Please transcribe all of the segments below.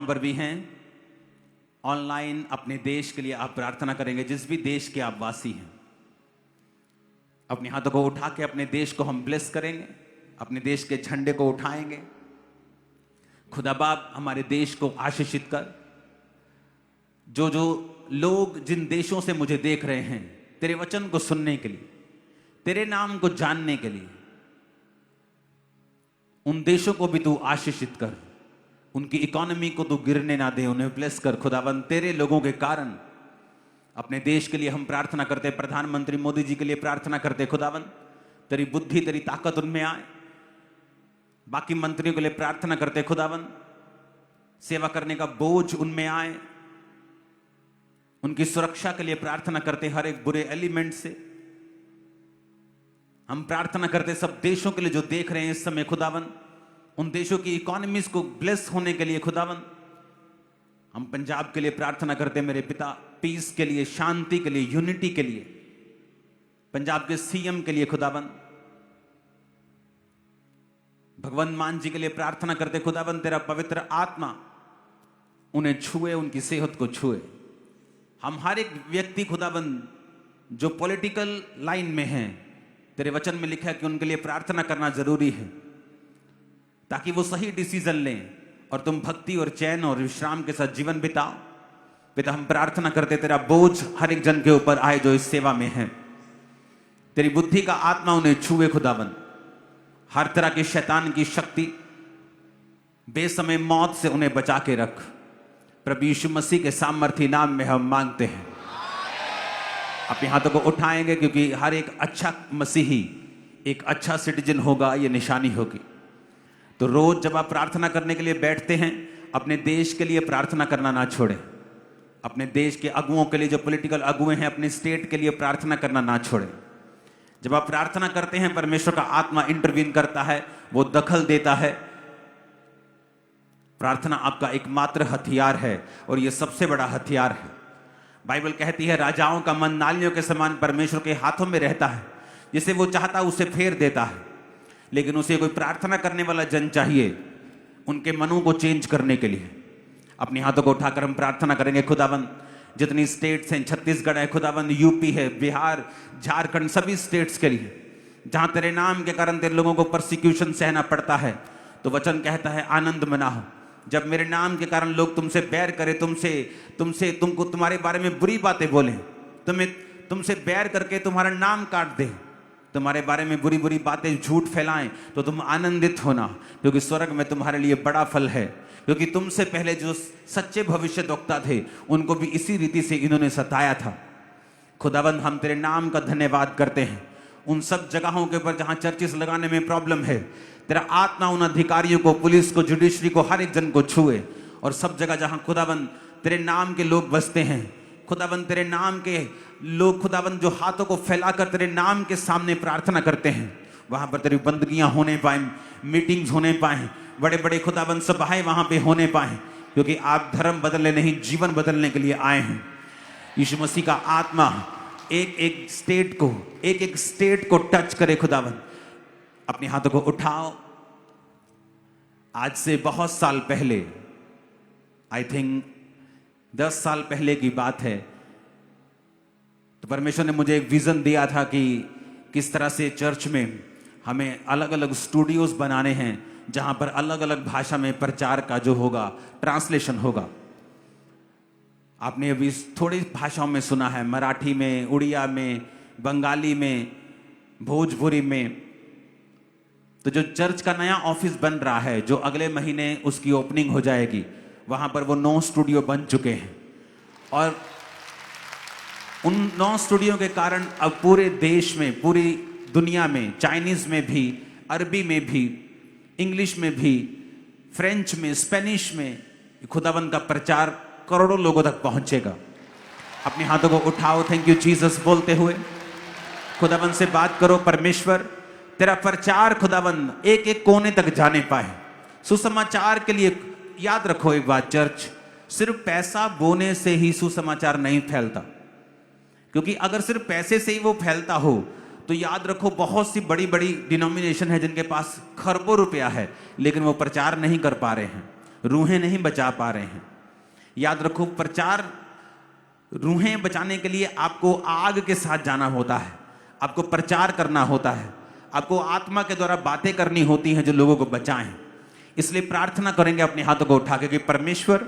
पर भी हैं ऑनलाइन, अपने देश के लिए आप प्रार्थना करेंगे। जिस भी देश के आप वासी हैं, अपने हाथों को उठा के अपने देश को हम ब्लेस करेंगे, अपने देश के झंडे को उठाएंगे। खुदा बाप हमारे देश को आशीषित कर। जो जो लोग जिन देशों से मुझे देख रहे हैं तेरे वचन को सुनने के लिए, तेरे नाम को जानने के लिए, उन देशों को भी तू आशीषित कर। उनकी इकोनॉमी को तू गिरने ना दे, उन्हें ब्लेस कर खुदावन। तेरे लोगों के कारण अपने देश के लिए हम प्रार्थना करते, प्रधानमंत्री मोदी जी के लिए प्रार्थना करते खुदावन, तेरी बुद्धि तेरी ताकत उनमें आए। बाकी मंत्रियों के लिए प्रार्थना करते खुदावन, सेवा करने का बोझ उनमें आए। उनकी सुरक्षा के लिए प्रार्थना करते, हर एक बुरे एलिमेंट से हम प्रार्थना करते। सब देशों के लिए जो देख रहे हैं इस समय खुदावन, उन देशों की इकोनॉमीज को ब्लेस होने के लिए खुदावन, हम पंजाब के लिए प्रार्थना करते मेरे पिता, पीस के लिए, शांति के लिए, यूनिटी के लिए, पंजाब के सीएम के लिए खुदावन, भगवंत मान जी के लिए प्रार्थना करते खुदावन, तेरा पवित्र आत्मा उन्हें छुए, उनकी सेहत को छुए। हम हर एक व्यक्ति खुदावन जो पॉलिटिकल लाइन में हैं, तेरे वचन में लिखा है कि उनके लिए प्रार्थना करना जरूरी है ताकि वो सही डिसीजन लें और तुम भक्ति और चैन और विश्राम के साथ जीवन बिताओ। पिता हम प्रार्थना करते तेरा बोझ हर एक जन के ऊपर आए जो इस सेवा में है। तेरी बुद्धि का आत्मा उन्हें छुए खुदावन। हर तरह की शैतान की शक्ति, बेसमय मौत से उन्हें बचा के रख। प्रभु यीशु मसीह के सामर्थी नाम में हम मांगते हैं। अपने हाथों को उठाएंगे क्योंकि हर एक अच्छा मसीही एक अच्छा सिटीजन होगा, ये निशानी होगी। तो रोज जब आप प्रार्थना करने के लिए बैठते हैं, अपने देश के लिए प्रार्थना करना ना छोड़ें। अपने देश के अगुओं के लिए, जो पॉलिटिकल अगुए हैं, अपने स्टेट के लिए प्रार्थना करना ना छोड़ें। जब आप प्रार्थना करते हैं, परमेश्वर का आत्मा इंटरवीन करता है, वो दखल देता है। प्रार्थना आपका एकमात्र हथियार है और ये सबसे बड़ा हथियार है। बाइबल कहती है राजाओं का मन नालियों के समान परमेश्वर के हाथों में रहता है, जिसे वो चाहता उसे फेर देता है। लेकिन उसे कोई प्रार्थना करने वाला जन चाहिए उनके मनों को चेंज करने के लिए। अपने हाथों को उठाकर हम प्रार्थना करेंगे खुदावन। जितनी स्टेट्स हैं, छत्तीसगढ़ है खुदावन, यूपी है, बिहार, झारखंड, सभी स्टेट्स के लिए जहां तेरे नाम के कारण तेरे लोगों को परसिक्यूशन सहना पड़ता है, तो वचन कहता है आनंद मनाओ। जब मेरे नाम के कारण लोग तुमसे बैर करें, तुमको तुम्हारे बारे में बुरी बातें बोलें, तुमसे बैर करके तुम्हारा नाम काट दे, तुम्हारे बारे में बुरी बुरी बातें झूठ फैलाएं, तो तुम आनंदित होना, क्योंकि स्वर्ग में तुम्हारे लिए बड़ा फल है। क्योंकि तुमसे पहले जो सच्चे भविष्यद्वक्ता थे उनको भी इसी रीति से इन्होंने सताया था। खुदावंद हम तेरे नाम का धन्यवाद करते हैं। उन सब जगहों के ऊपर जहां चर्चिस लगाने में प्रॉब्लम है, तेरा आत्मा उन अधिकारियों को, पुलिस को, जुडिशरी को, हर एक जन को छुए। और सब जगह जहां खुदावंद तेरे नाम के लोग बसते हैं, खुदावंद तेरे नाम के लोग खुदावंद जो हाथों को फैलाकर तेरे नाम के सामने प्रार्थना करते हैं, वहां पर तेरी बंदगियां होने पाए, मीटिंग्स होने पाए, बड़े बड़े खुदावंद सभाएं वहां पे होने पाए, क्योंकि आप धर्म बदलने नहीं, जीवन बदलने के लिए आए हैं। यीशु मसीह का आत्मा एक एक स्टेट को टच करे खुदावंद। अपने हाथों को उठाओ। आज से बहुत साल पहले, आई थिंक 10 साल पहले की बात है, तो परमेश्वर ने मुझे एक विजन दिया था कि किस तरह से चर्च में हमें अलग अलग स्टूडियोज बनाने हैं जहां पर अलग अलग भाषा में प्रचार का जो होगा, ट्रांसलेशन होगा। आपने अभी थोड़ी भाषाओं में सुना है, मराठी में, उड़िया में, बंगाली में, भोजपुरी में। तो जो चर्च का नया ऑफिस बन रहा है, जो अगले महीने उसकी ओपनिंग हो जाएगी, वहां पर वो 9 स्टूडियो बन चुके हैं। और उन 9 स्टूडियो के कारण अब पूरे देश में, पूरी दुनिया में, चाइनीज में भी, अरबी में भी, इंग्लिश में भी, फ्रेंच में, स्पेनिश में खुदावंद का प्रचार करोड़ों लोगों तक पहुंचेगा। अपने हाथों को उठाओ, थैंक यू जीसस बोलते हुए खुदावंद से बात करो। परमेश्वर तेरा प्रचार खुदावंद एक एक कोने तक जाने पाए। सुसमाचार के लिए याद रखो एक बात, चर्च सिर्फ पैसा बोने से ही सुसमाचार नहीं फैलता, क्योंकि अगर सिर्फ पैसे से ही वो फैलता हो तो याद रखो बहुत सी बड़ी बड़ी डिनोमिनेशन है जिनके पास खरबों रुपया है, लेकिन वो प्रचार नहीं कर पा रहे हैं। रूहें नहीं बचा पा रहे हैं। याद रखो, प्रचार रूहें बचाने के लिए आपको आग के साथ जाना होता है, आपको प्रचार करना होता है, आपको आत्मा के द्वारा बातें करनी होती हैं जो लोगों को बचाएं। इसलिए प्रार्थना करेंगे अपने हाथों को उठा के कि परमेश्वर,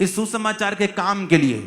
इस सुसमाचार के काम के लिए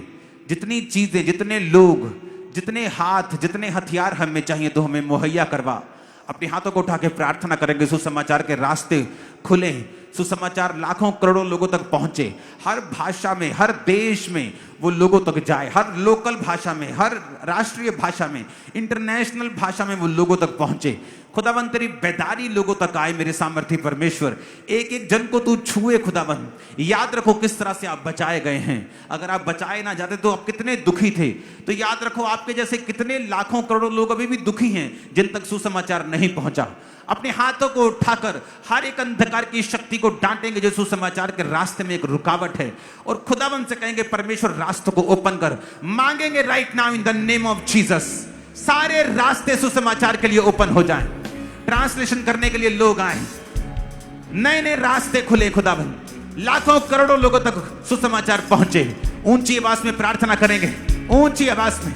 जितनी चीजें, जितने लोग, जितने हाथ, जितने हथियार हमें चाहिए तो हमें मुहैया करवा। अपने हाथों को उठा के प्रार्थना करेंगे सुसमाचार के रास्ते खुले, सुसमाचार लाखों करोड़ों लोगों तक पहुंचे, हर भाषा में, हर देश में वो लोगों तक जाए, हर लोकल भाषा में, हर राष्ट्रीय भाषा में, इंटरनेशनल भाषा में वो लोगों तक पहुंचे। खुदावन तेरी बेदारी लोगों तक आए मेरे सामर्थी परमेश्वर, एक एक जन को तू छुए खुदावन। याद रखो किस तरह से आप बचाए गए हैं। अगर आप बचाए ना जाते तो आप कितने दुखी थे। तो याद रखो आपके जैसे कितने लाखों करोड़ों लोग अभी भी दुखी हैं जिन तक सुसमाचार नहीं पहुंचा। अपने हाथों को उठाकर हर एक अंधकार की शक्ति को डांटेंगे जो सुसमाचार के रास्ते में एक रुकावट है, और खुदावन से कहेंगे परमेश्वर रास्तों को ओपन कर। मांगेंगे right now in the name of Jesus, सारे रास्ते सुसमाचार के लिए ओपन हो जाएं, ट्रांसलेशन करने के लिए लोग आए, नए नए रास्ते खुले खुदावन, लाखों करोड़ों लोगों तक सुसमाचार पहुंचे। ऊंची आवाज में प्रार्थना करेंगे, ऊंची आवाज में।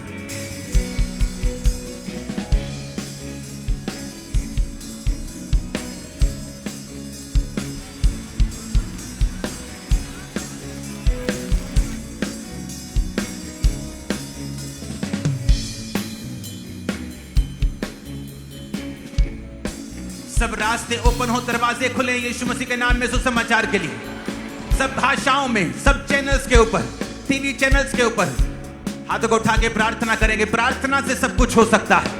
सब रास्ते ओपन हो, दरवाजे खुले यीशु मसीह के नाम में सुसमाचार के लिए। सब भाषाओं में, सब चैनल्स के ऊपर, टीवी चैनल्स के ऊपर हाथों को उठा के प्रार्थना करेंगे। प्रार्थना से सब कुछ हो सकता है।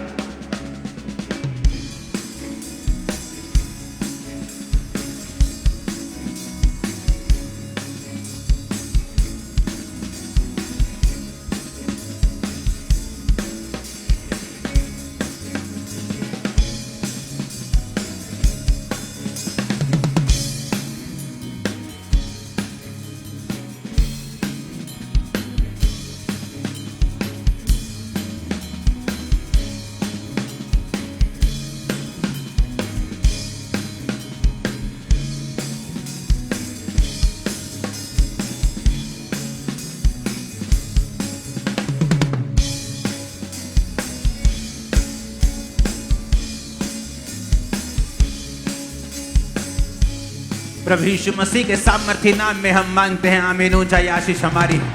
प्रभु यीशु मसीह के सामर्थी नाम में हम मांगते हैं, आमीन। ऊंचाई आशीष हमारी है।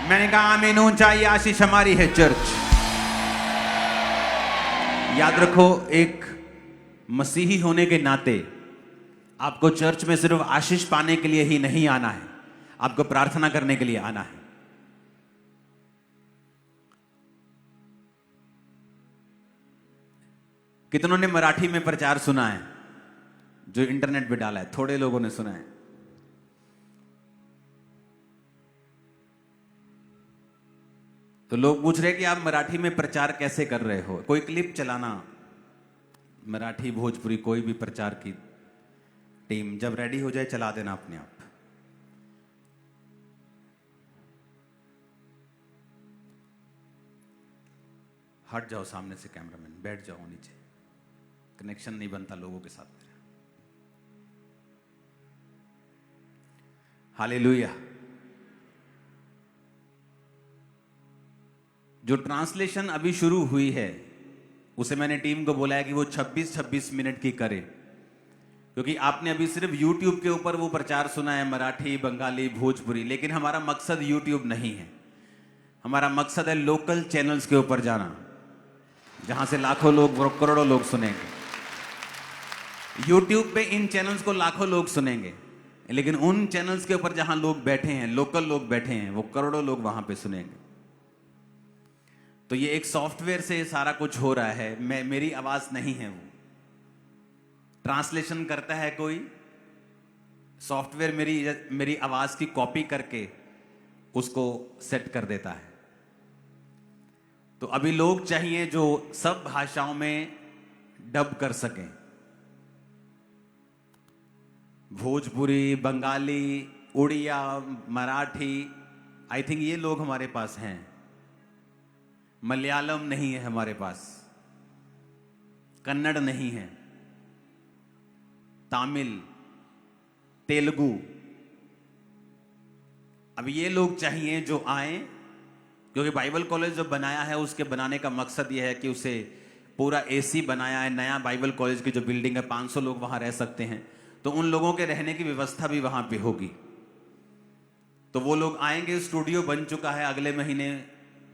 मैंने कहा आमीन, ऊंचाई आशीष हमारी है। चर्च, याद रखो, एक मसीही होने के नाते आपको चर्च में सिर्फ आशीष पाने के लिए ही नहीं आना है, आपको प्रार्थना करने के लिए आना है। कितनों ने मराठी में प्रचार सुना है जो इंटरनेट पे डाला है? थोड़े लोगों ने सुना है। तो लोग पूछ रहे कि आप मराठी में प्रचार कैसे कर रहे हो? कोई क्लिप चलाना, मराठी भोजपुरी कोई भी प्रचार की टीम जब रेडी हो जाए चला देना अपने आप। हट जाओ सामने से कैमरामैन, बैठ जाओ नीचे, कनेक्शन नहीं बनता लोगों के साथ। हालेलुया। जो ट्रांसलेशन अभी शुरू हुई है उसे मैंने टीम को बोला है कि वो 26-26 मिनट की करे, क्योंकि आपने अभी सिर्फ YouTube के ऊपर वो प्रचार सुना है, मराठी, बंगाली, भोजपुरी, लेकिन हमारा मकसद YouTube नहीं है। हमारा मकसद है लोकल चैनल्स के ऊपर जाना, जहां से लाखों लोग, करोड़ों लोग सुनेंगे। YouTube पे इन चैनल्स को लाखों लोग सुनेंगे, लेकिन उन चैनल्स के ऊपर जहां लोग बैठे हैं, लोकल लोग बैठे हैं, वो करोड़ों लोग वहां पे सुनेंगे। तो ये एक सॉफ्टवेयर से सारा कुछ हो रहा है, मेरी आवाज नहीं है। वो ट्रांसलेशन करता है कोई सॉफ्टवेयर, मेरी आवाज की कॉपी करके उसको सेट कर देता है। तो अभी लोग चाहिए जो सब भाषाओं में डब कर सकें, भोजपुरी, बंगाली, उड़िया, मराठी। आई थिंक ये लोग हमारे पास हैं। मलयालम नहीं है हमारे पास, कन्नड़ नहीं है, तमिल, तेलुगु। अब ये लोग चाहिए जो आए, क्योंकि बाइबल कॉलेज जो बनाया है उसके बनाने का मकसद ये है कि उसे पूरा एसी बनाया है। नया बाइबल कॉलेज की जो बिल्डिंग है, 500 लोग वहां रह सकते हैं, तो उन लोगों के रहने की व्यवस्था भी वहां पे होगी। तो वो लोग आएंगे। स्टूडियो बन चुका है, अगले महीने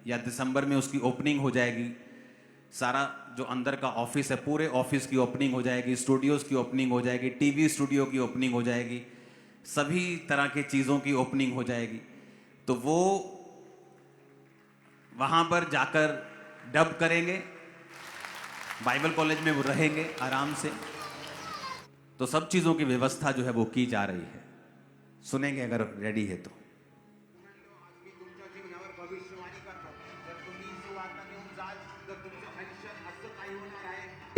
या दिसंबर में उसकी ओपनिंग हो जाएगी। सारा जो अंदर का ऑफिस है, पूरे ऑफिस की ओपनिंग हो जाएगी, स्टूडियोज की ओपनिंग हो जाएगी, टीवी स्टूडियो की ओपनिंग हो जाएगी, सभी तरह की चीज़ों की ओपनिंग हो जाएगी। तो वो वहाँ पर जाकर डब करेंगे, बाइबल कॉलेज में वो रहेंगे आराम से। तो सब चीज़ों की व्यवस्था जो है वो की जा रही है। सुनेंगे अगर रेडी है तो।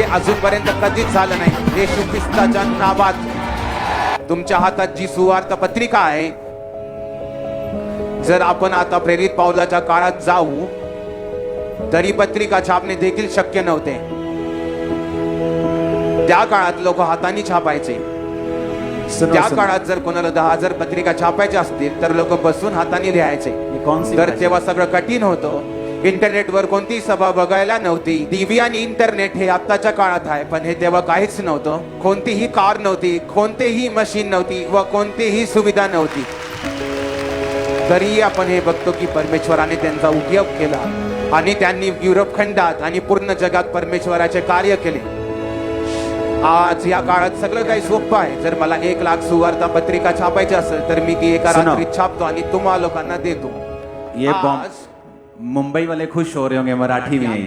अजूनपर्यंत कधीच झालं नाही। येशू ख्रिस्ताच्या नावात तुमच्या हातात जी सुवार्ता पत्रिका आहे, जर आपण आता प्रेरित पावलाच्या काळात जाऊ तरी पत्रिका छापणे देखील शक्य नव्हते। त्या काळात लोक हाताने छापायचे। त्या काळात जर कोणाला 10,000 पत्रिका छापायच्या असतील तर लोक बसून हाताने लिहायचे। तर तेव्हा सगळं कठीण होतं। इंटरनेटवर कोणती सभा बघायला नव्हती। टीव्ही आणि इंटरनेट हे आत्ताच्या काळात आहे, पण हे तेव्हा काहीच नव्हतं। कोणतीही कार नव्हती, कोणतीही मशीन नव्हती व कोणतीही सुविधा नव्हती। तरी आपण हे बघतो की परमेश्वराने त्यांचा उपयोग केला आणि त्यांनी युरोप खंडात आणि पूर्ण जगात परमेश्वराचे कार्य केले। आज या काळात सगळं काही सोपं आहे। जर मला 1,00,000 सुवार्ता पत्रिका छापायची असेल तर मी ती एका रात्रीत छापतो आणि तुम्हा लोकांना देतो। ये मुंबई वाले खुश हो रहे होंगे मराठी में ही।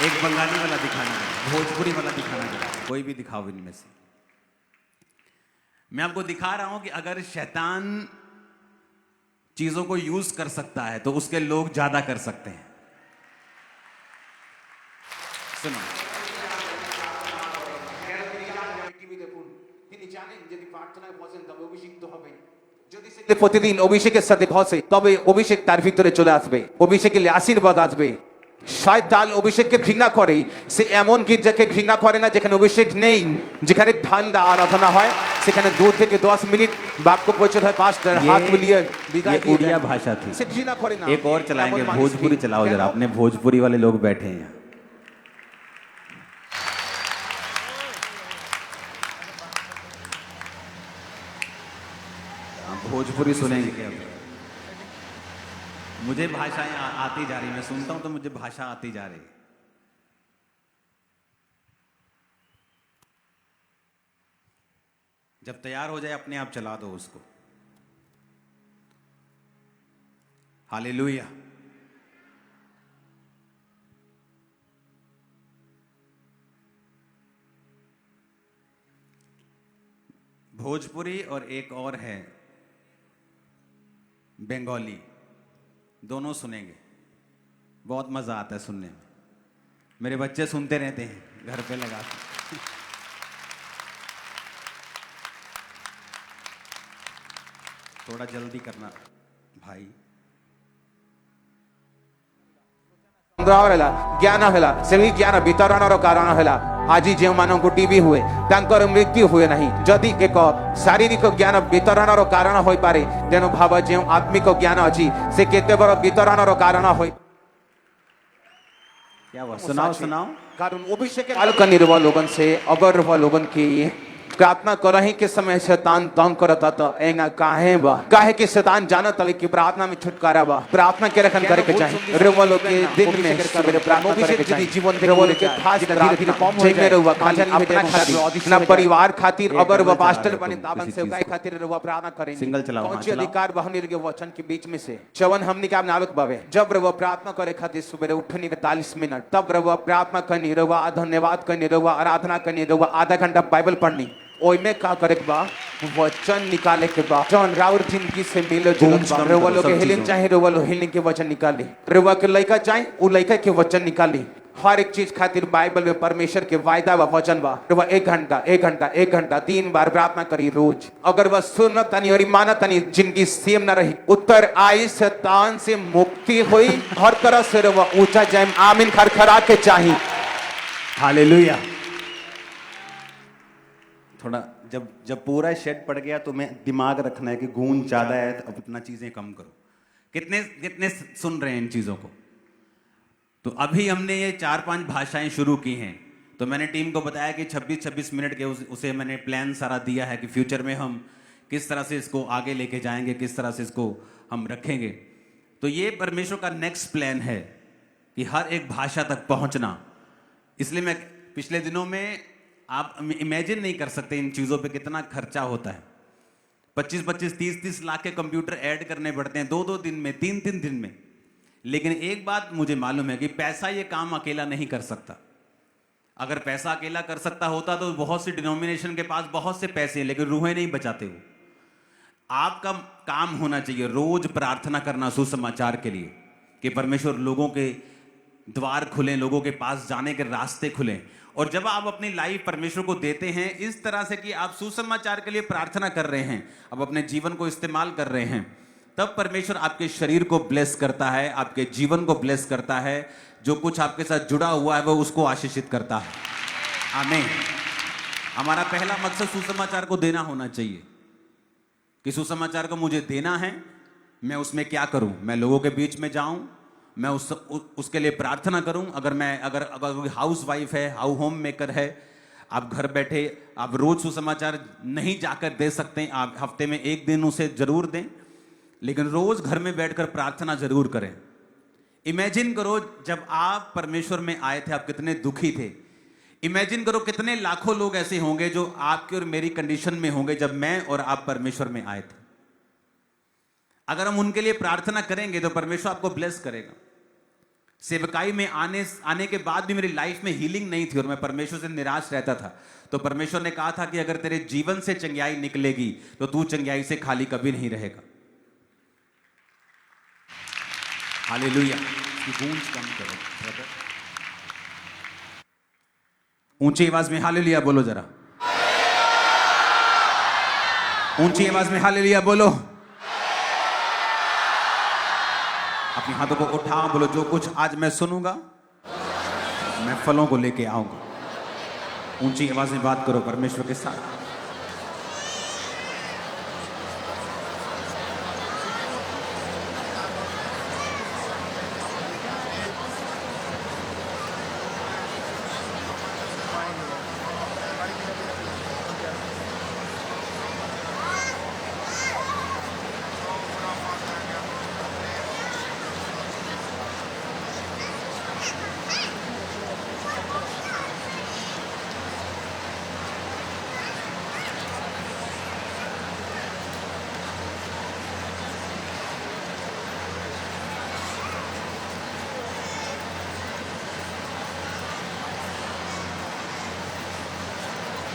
एक बंगाली वाला दिखाना है, भोजपुरी वाला दिखाना है, कोई भी दिखाओ इनमें से। मैं आपको दिखा रहा हूं कि अगर शैतान चीजों को यूज कर सकता है तो उसके लोग ज्यादा कर सकते हैं। सुनो, প্রতিদিন অভিষেকের সাথে ঘষে তবে অভিষেক তার ভিতরে চলে আসবে। অভিষেকের আশীর্বাদ আসবে। শয়তান অভিষেককে ঘৃণা করে। সে এমন গির্জাকে ঘৃণা করে না যেখানে অভিষেক নেই। যেখানে ঠান্ডা আরাধনা হয় সেখানে 2 থেকে 10 মিনিট বাক্য পরিচয় হয়, পাস্टर हाथ मिलिए ये उड़िया भाषा थी। से घृणा करे ना। एक और चलाएंगे, भोजपुरी चलाओ जरा। अपने भोजपुरी वाले लोग बैठे हैं। भोजपुरी सुनेंगे क्या? मुझे भाषाएं आती जा रही, मैं सुनता हूं तो मुझे भाषा आती जा रही। जब तैयार हो जाए अपने आप चला दो उसको। हालेलुया। भोजपुरी और एक और है बंगाली, दोनों सुनेंगे। बहुत मजा आता है सुनने में। मेरे बच्चे सुनते रहते हैं घर पे लगा के। थोड़ा जल्दी करना भाई। ज्ञान होला सही ज्ञान वितरणर कारण होला। आज जो टीबी हुए तांकर मृत्यु हुए नहीं। जदि एक शारीरिक ज्ञान वितरणर कारण हो पारे, तेणु भाव जो आत्मिक ज्ञान अच्छी से केते बड़ वितरणर कारण हो। क्या हुआ? सुनाओ सुनाओ। कारण अभिषेक करने लोगन से अगर वह लोगन की प्रार्थना करही के समय शैतान तंग करता तो एंगा काहे बा काहे कि शैतान जानत है कि प्रार्थना में छुटकारा बा। प्रार्थना के रखन करे के चाहिए। रेवा लोग के दिन में सवेरे प्रार्थना करे के चाहिए। जीवन रेवा लोग के खास धीरे-धीरे कम हो जाए। रेवा खाली अपना खातिर ना परिवार खातिर अगर वह पास्टर बने ताबन से गाय खातिर रेवा प्रार्थना करेंगे। सिंगल चलाओ। कौन सी अधिकार बहने के वचन के बीच में से चवन हमने का नालक बावे। जब रेवा प्रार्थना करे खातिर सवेरे उठने के 40 मिनट तब रेवा प्रार्थना करनी, रेवा धन्यवाद करनी, रेवा आराधना करनी, रेवा आधा घंटा बाइबल पढ़नी। ओई में का करे के बा वचन निकाले के बा। जौन राउर जिंदगी से मिलो जुलत बा। रेवा लोग के हीलिंग चाहे, रेवा लोग हीलिंग के वचन निकाली। रेवा के लइका चाहे उ लइका के वचन निकाली। हर एक चीज खातिर बाइबल में परमेश्वर के वायदा व वचन बा। रेवा 1 घंटा 3 बार प्रार्थना करी रोज। अगर वह सुन तनी और ईमान तनी जिंदगी सेम न रही, उत्तर आई शैतान से मुक्ति हुई। हर तरह से रेवा ऊंचा जाए। आमीन खरखरा के चाहिए। हालेलुया। थोड़ा जब पूरा शेड पड़ गया तो मैं दिमाग रखना है कि गूंज ज्यादा है तो अपना चीजें कम करो। कितने कितने सुन रहे हैं इन चीजों को? तो अभी हमने ये 4-5 भाषाएं शुरू की हैं। तो मैंने टीम को बताया कि 26-26 मिनट के उसे मैंने प्लान सारा दिया है कि फ्यूचर में हम किस तरह से इसको आगे लेके जाएंगे, किस तरह से इसको हम रखेंगे। तो ये परमेश्वर का नेक्स्ट प्लान है कि हर एक भाषा तक पहुंचना। इसलिए मैं पिछले दिनों में, आप इमेजिन नहीं कर सकते इन चीज़ों पे कितना खर्चा होता है। 25-25, 30-30 लाख के कंप्यूटर ऐड करने पड़ते हैं 2-2 दिन में, 3-3 दिन में। लेकिन एक बात मुझे मालूम है कि पैसा ये काम अकेला नहीं कर सकता। अगर पैसा अकेला कर सकता होता तो बहुत सी डिनोमिनेशन के पास बहुत से पैसे हैं, लेकिन रूहें नहीं बचाते वो। आपका काम होना चाहिए रोज प्रार्थना करना सुसमाचार के लिए कि परमेश्वर लोगों के द्वार खुलें, लोगों के पास जाने के रास्ते खुलें। और जब आप अपनी लाइफ परमेश्वर को देते हैं इस तरह से कि आप सुसमाचार के लिए प्रार्थना कर रहे हैं, अब अपने जीवन को इस्तेमाल कर रहे हैं, तब परमेश्वर आपके शरीर को ब्लेस करता है, आपके जीवन को ब्लेस करता है। जो कुछ आपके साथ जुड़ा हुआ है वो उसको आशीषित करता है। आमीन। हमारा पहला मकसद सुसमाचार को देना होना चाहिए कि सुसमाचार को मुझे देना है, मैं उसमें क्या करूं? मैं लोगों के बीच में जाऊं, मैं उसके लिए प्रार्थना करूं। अगर हाउस वाइफ है, होम मेकर है, आप घर बैठे आप रोज सुसमाचार नहीं जाकर दे सकते, आप हफ्ते में 1 दिन उसे जरूर दें, लेकिन रोज घर में बैठकर प्रार्थना जरूर करें। इमेजिन करो जब आप परमेश्वर में आए थे आप कितने दुखी थे। इमेजिन करो कितने लाखों लोग ऐसे होंगे जो आपकी और मेरी कंडीशन में होंगे जब मैं और आप परमेश्वर में आए थे। अगर हम उनके लिए प्रार्थना करेंगे तो परमेश्वर आपको ब्लेस करेगा। सेवकाई में आने के बाद भी मेरी लाइफ में हीलिंग नहीं थी और मैं परमेश्वर से निराश रहता था, तो परमेश्वर ने कहा था कि अगर तेरे जीवन से चंगाई निकलेगी तो तू चंगाई से खाली कभी नहीं रहेगा। हालेलुया। गूंज कम करो, ऊंची आवाज में हालेलुया बोलो जरा, ऊंची आवाज में हालेलुया बोलो। अपने हाथों को उठाओ, बोलो जो कुछ आज मैं सुनूंगा मैं फलों को लेके आऊंगा। ऊंची आवाज में बात करो परमेश्वर के साथ।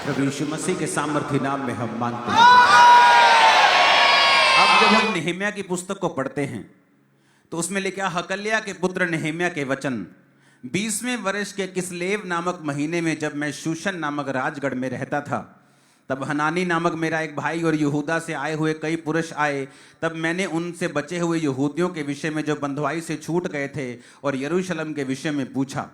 प्रभु यीशु मसीह के सामर्थ्य नाम में हम मांगते हैं। अब जब हम नेहम्याह की पुस्तक को पढ़ते हैं तो उसमें लिखा, हकल्या के पुत्र नेहम्याह के वचन, 20वें वर्ष के किसलेव नामक महीने में जब मैं शूशन नामक राजगढ़ में रहता था, तब हनानी नामक मेरा एक भाई और यहूदा से आए हुए कई पुरुष आए। तब मैंने उनसे बचे हुए यहूदियों के विषय में जो बंधुआई से छूट गए थे और यरूशलेम के विषय में पूछा।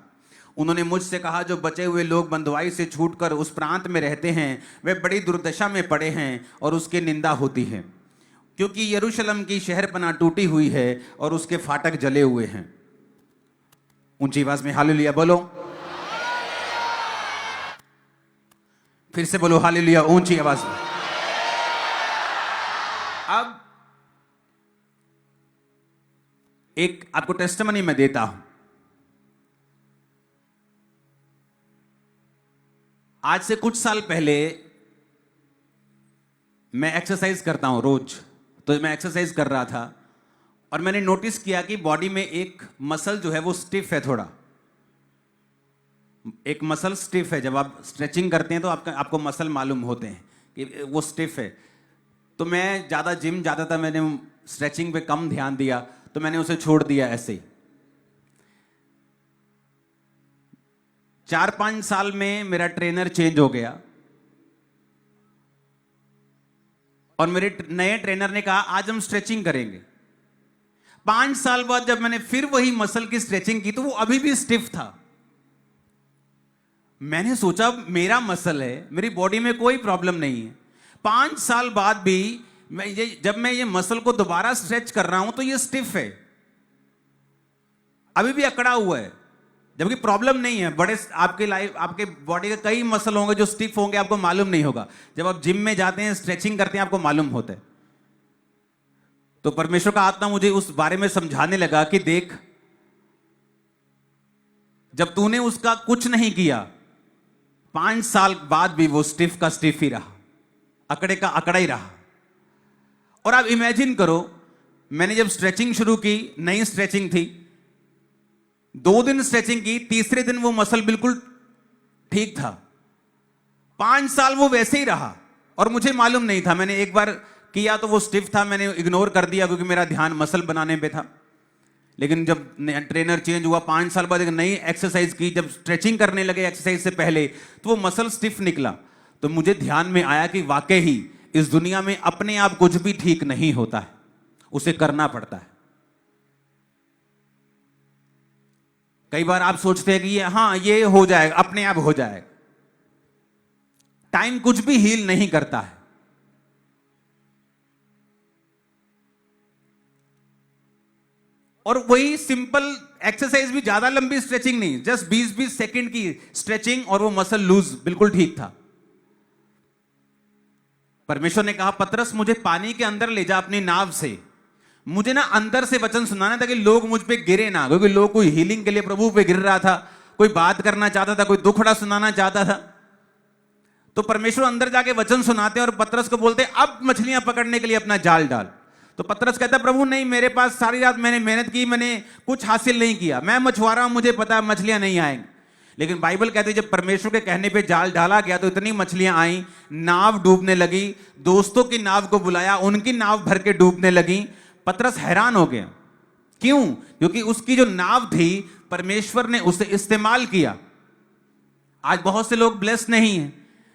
उन्होंने मुझसे कहा, जो बचे हुए लोग बंधुआई से छूटकर उस प्रांत में रहते हैं वे बड़ी दुर्दशा में पड़े हैं और उसकी निंदा होती है, क्योंकि यरूशलेम की शहरपनाह टूटी हुई है और उसके फाटक जले हुए हैं। ऊंची आवाज में हालेलुया बोलो, फिर से बोलो हालेलुया ऊंची आवाज में। अब एक आपको टेस्टिमनी मैं देता हूं। आज से कुछ साल पहले मैं एक्सरसाइज करता हूं रोज, तो मैं एक्सरसाइज कर रहा था और मैंने नोटिस किया कि बॉडी में एक मसल जो है वो स्टिफ है, थोड़ा एक मसल स्टिफ है। जब आप स्ट्रेचिंग करते हैं तो आपको मसल मालूम होते हैं कि वो स्टिफ है। तो मैं ज़्यादा जिम जाता था, मैंने स्ट्रेचिंग पे कम ध्यान दिया, तो मैंने उसे छोड़ दिया ऐसे ही। 4-5 साल में मेरा ट्रेनर चेंज हो गया और मेरे नए ट्रेनर ने कहा आज हम स्ट्रेचिंग करेंगे। 5 साल बाद जब मैंने फिर वही मसल की स्ट्रेचिंग की तो वो अभी भी स्टिफ था। मैंने सोचा मेरा मसल है, मेरी बॉडी में कोई प्रॉब्लम नहीं है। 5 साल बाद भी जब मैं ये मसल को दोबारा स्ट्रेच कर रहा हूं तो ये स्टिफ है, अभी भी अकड़ा हुआ है, जबकि प्रॉब्लम नहीं है। बड़े आपके बॉडी के कई मसल होंगे जो स्टिफ होंगे, आपको मालूम नहीं होगा। जब आप जिम में जाते हैं, स्ट्रेचिंग करते हैं, आपको मालूम होता है। तो परमेश्वर का आत्मा मुझे उस बारे में समझाने लगा कि देख, जब तूने उसका कुछ नहीं किया, 5 साल बाद भी वो स्टिफ का स्टिफ ही रहा, अकड़े का अकड़ा ही रहा। और आप इमेजिन करो, मैंने जब स्ट्रेचिंग शुरू की, नई स्ट्रेचिंग थी, 2 दिन स्ट्रेचिंग की, तीसरे दिन वो मसल बिल्कुल ठीक था। 5 साल वो वैसे ही रहा और मुझे मालूम नहीं था। मैंने एक बार किया तो वो स्टिफ था, मैंने इग्नोर कर दिया क्योंकि मेरा ध्यान मसल बनाने पे था। लेकिन जब ट्रेनर चेंज हुआ, 5 साल बाद एक नई एक्सरसाइज की, जब स्ट्रेचिंग करने लगे एक्सरसाइज से पहले, तो वो मसल स्टिफ निकला। तो मुझे ध्यान में आया कि वाकई ही इस दुनिया में अपने आप कुछ भी ठीक नहीं होता है, उसे करना पड़ता है। कई बार आप सोचते हैं कि ये हो जाएगा, अपने आप हो जाएगा। टाइम कुछ भी हील नहीं करता है। और वही सिंपल एक्सरसाइज भी, ज्यादा लंबी स्ट्रेचिंग नहीं, जस्ट 20-20 सेकंड की स्ट्रेचिंग और वो मसल लूज बिल्कुल ठीक था। परमेश्वर ने कहा, पतरस मुझे पानी के अंदर ले जा अपनी नाव से। मुझे ना अंदर से वचन सुनाना था कि लोग मुझ पे गिरे ना, क्योंकि लोग कोई हीलिंग के लिए प्रभु पे गिर रहा था, कोई बात करना चाहता था, कोई दुखड़ा सुनाना चाहता था। तो परमेश्वर अंदर जाके वचन सुनाते और पतरस को बोलते, अब मछलियां पकड़ने के लिए अपना जाल डाल। तो पतरस कहता, प्रभु नहीं, मेरे पास सारी रात मैंने मेहनत की, मैंने कुछ हासिल नहीं किया, मैं मछुआरा हूं, मुझे पता है मछलियां नहीं आएंगी। लेकिन बाइबल कहती है जब परमेश्वर के कहने पे जाल डाला गया तो इतनी मछलियां आई, नाव डूबने लगी। दोस्तों की नाव को बुलाया, उनकी नाव भर के डूबने लगी। पतरस हैरान हो गया। क्यों? क्योंकि उसकी जो नाव थी, परमेश्वर ने उसे इस्तेमाल किया। आज बहुत से लोग ब्लेस नहीं हैं,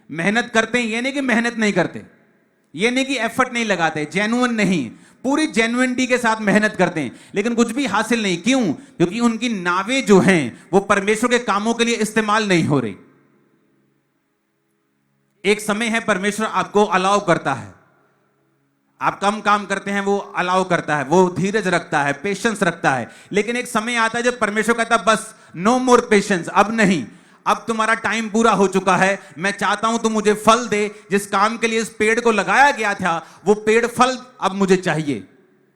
मेहनत करते हैं, ये नहीं कि मेहनत नहीं करते, ये नहीं कि एफर्ट नहीं लगाते, जेन्युइन नहीं, पूरी जेन्युइनिटी के साथ मेहनत करते हैं, लेकिन कुछ भी हासिल नहीं। क्यों? क्योंकि उनकी नावें जो हैं वो परमेश्वर के कामों के लिए इस्तेमाल नहीं हो रही। एक समय है परमेश्वर आपको अलाउ करता है, आप कम काम करते हैं, वो अलाउ करता है, वो धीरज रखता है, पेशेंस रखता है। लेकिन एक समय आता है जब परमेश्वर कहता है बस, नो मोर पेशेंस, अब नहीं, अब तुम्हारा टाइम पूरा हो चुका है, मैं चाहता हूं तुम मुझे फल दे। जिस काम के लिए इस पेड़ को लगाया गया था, वो पेड़ फल अब मुझे चाहिए।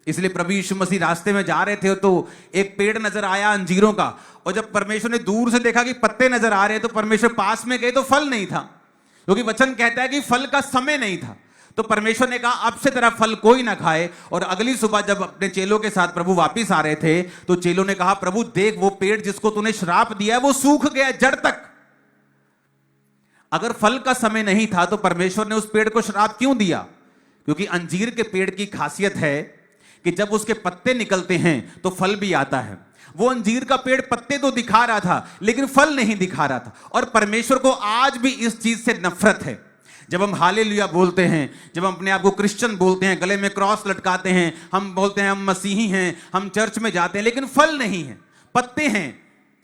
इसलिए प्रभु यीशु मसीह रास्ते में जा रहे थे तो एक पेड़ नजर आया अंजीरों का, और जब परमेश्वर ने दूर से देखा कि पत्ते नजर आ रहे हैं, तो परमेश्वर पास में गए तो फल नहीं था, क्योंकि वचन कहता है कि फल का समय नहीं था। तो परमेश्वर ने कहा अब से तेरा फल कोई ना खाए। और अगली सुबह जब अपने चेलों के साथ प्रभु वापस आ रहे थे, तो चेलों ने कहा, प्रभु देख, वो पेड़ जिसको तूने श्राप दिया है वो सूख गया जड़ तक। अगर फल का समय नहीं था तो परमेश्वर ने उस पेड़ को श्राप क्यों दिया? क्योंकि अंजीर के पेड़ की खासियत है कि जब उसके पत्ते निकलते हैं तो फल भी आता है। वो अंजीर का पेड़ पत्ते तो दिखा रहा था लेकिन फल नहीं दिखा रहा था। और परमेश्वर को आज भी इस चीज से नफरत है। जब हम हालेलुया बोलते हैं, जब हम अपने आप को क्रिश्चियन बोलते हैं, गले में क्रॉस लटकाते हैं, हम बोलते हैं हम मसीही हैं, हम चर्च में जाते हैं, लेकिन फल नहीं है, पत्ते हैं,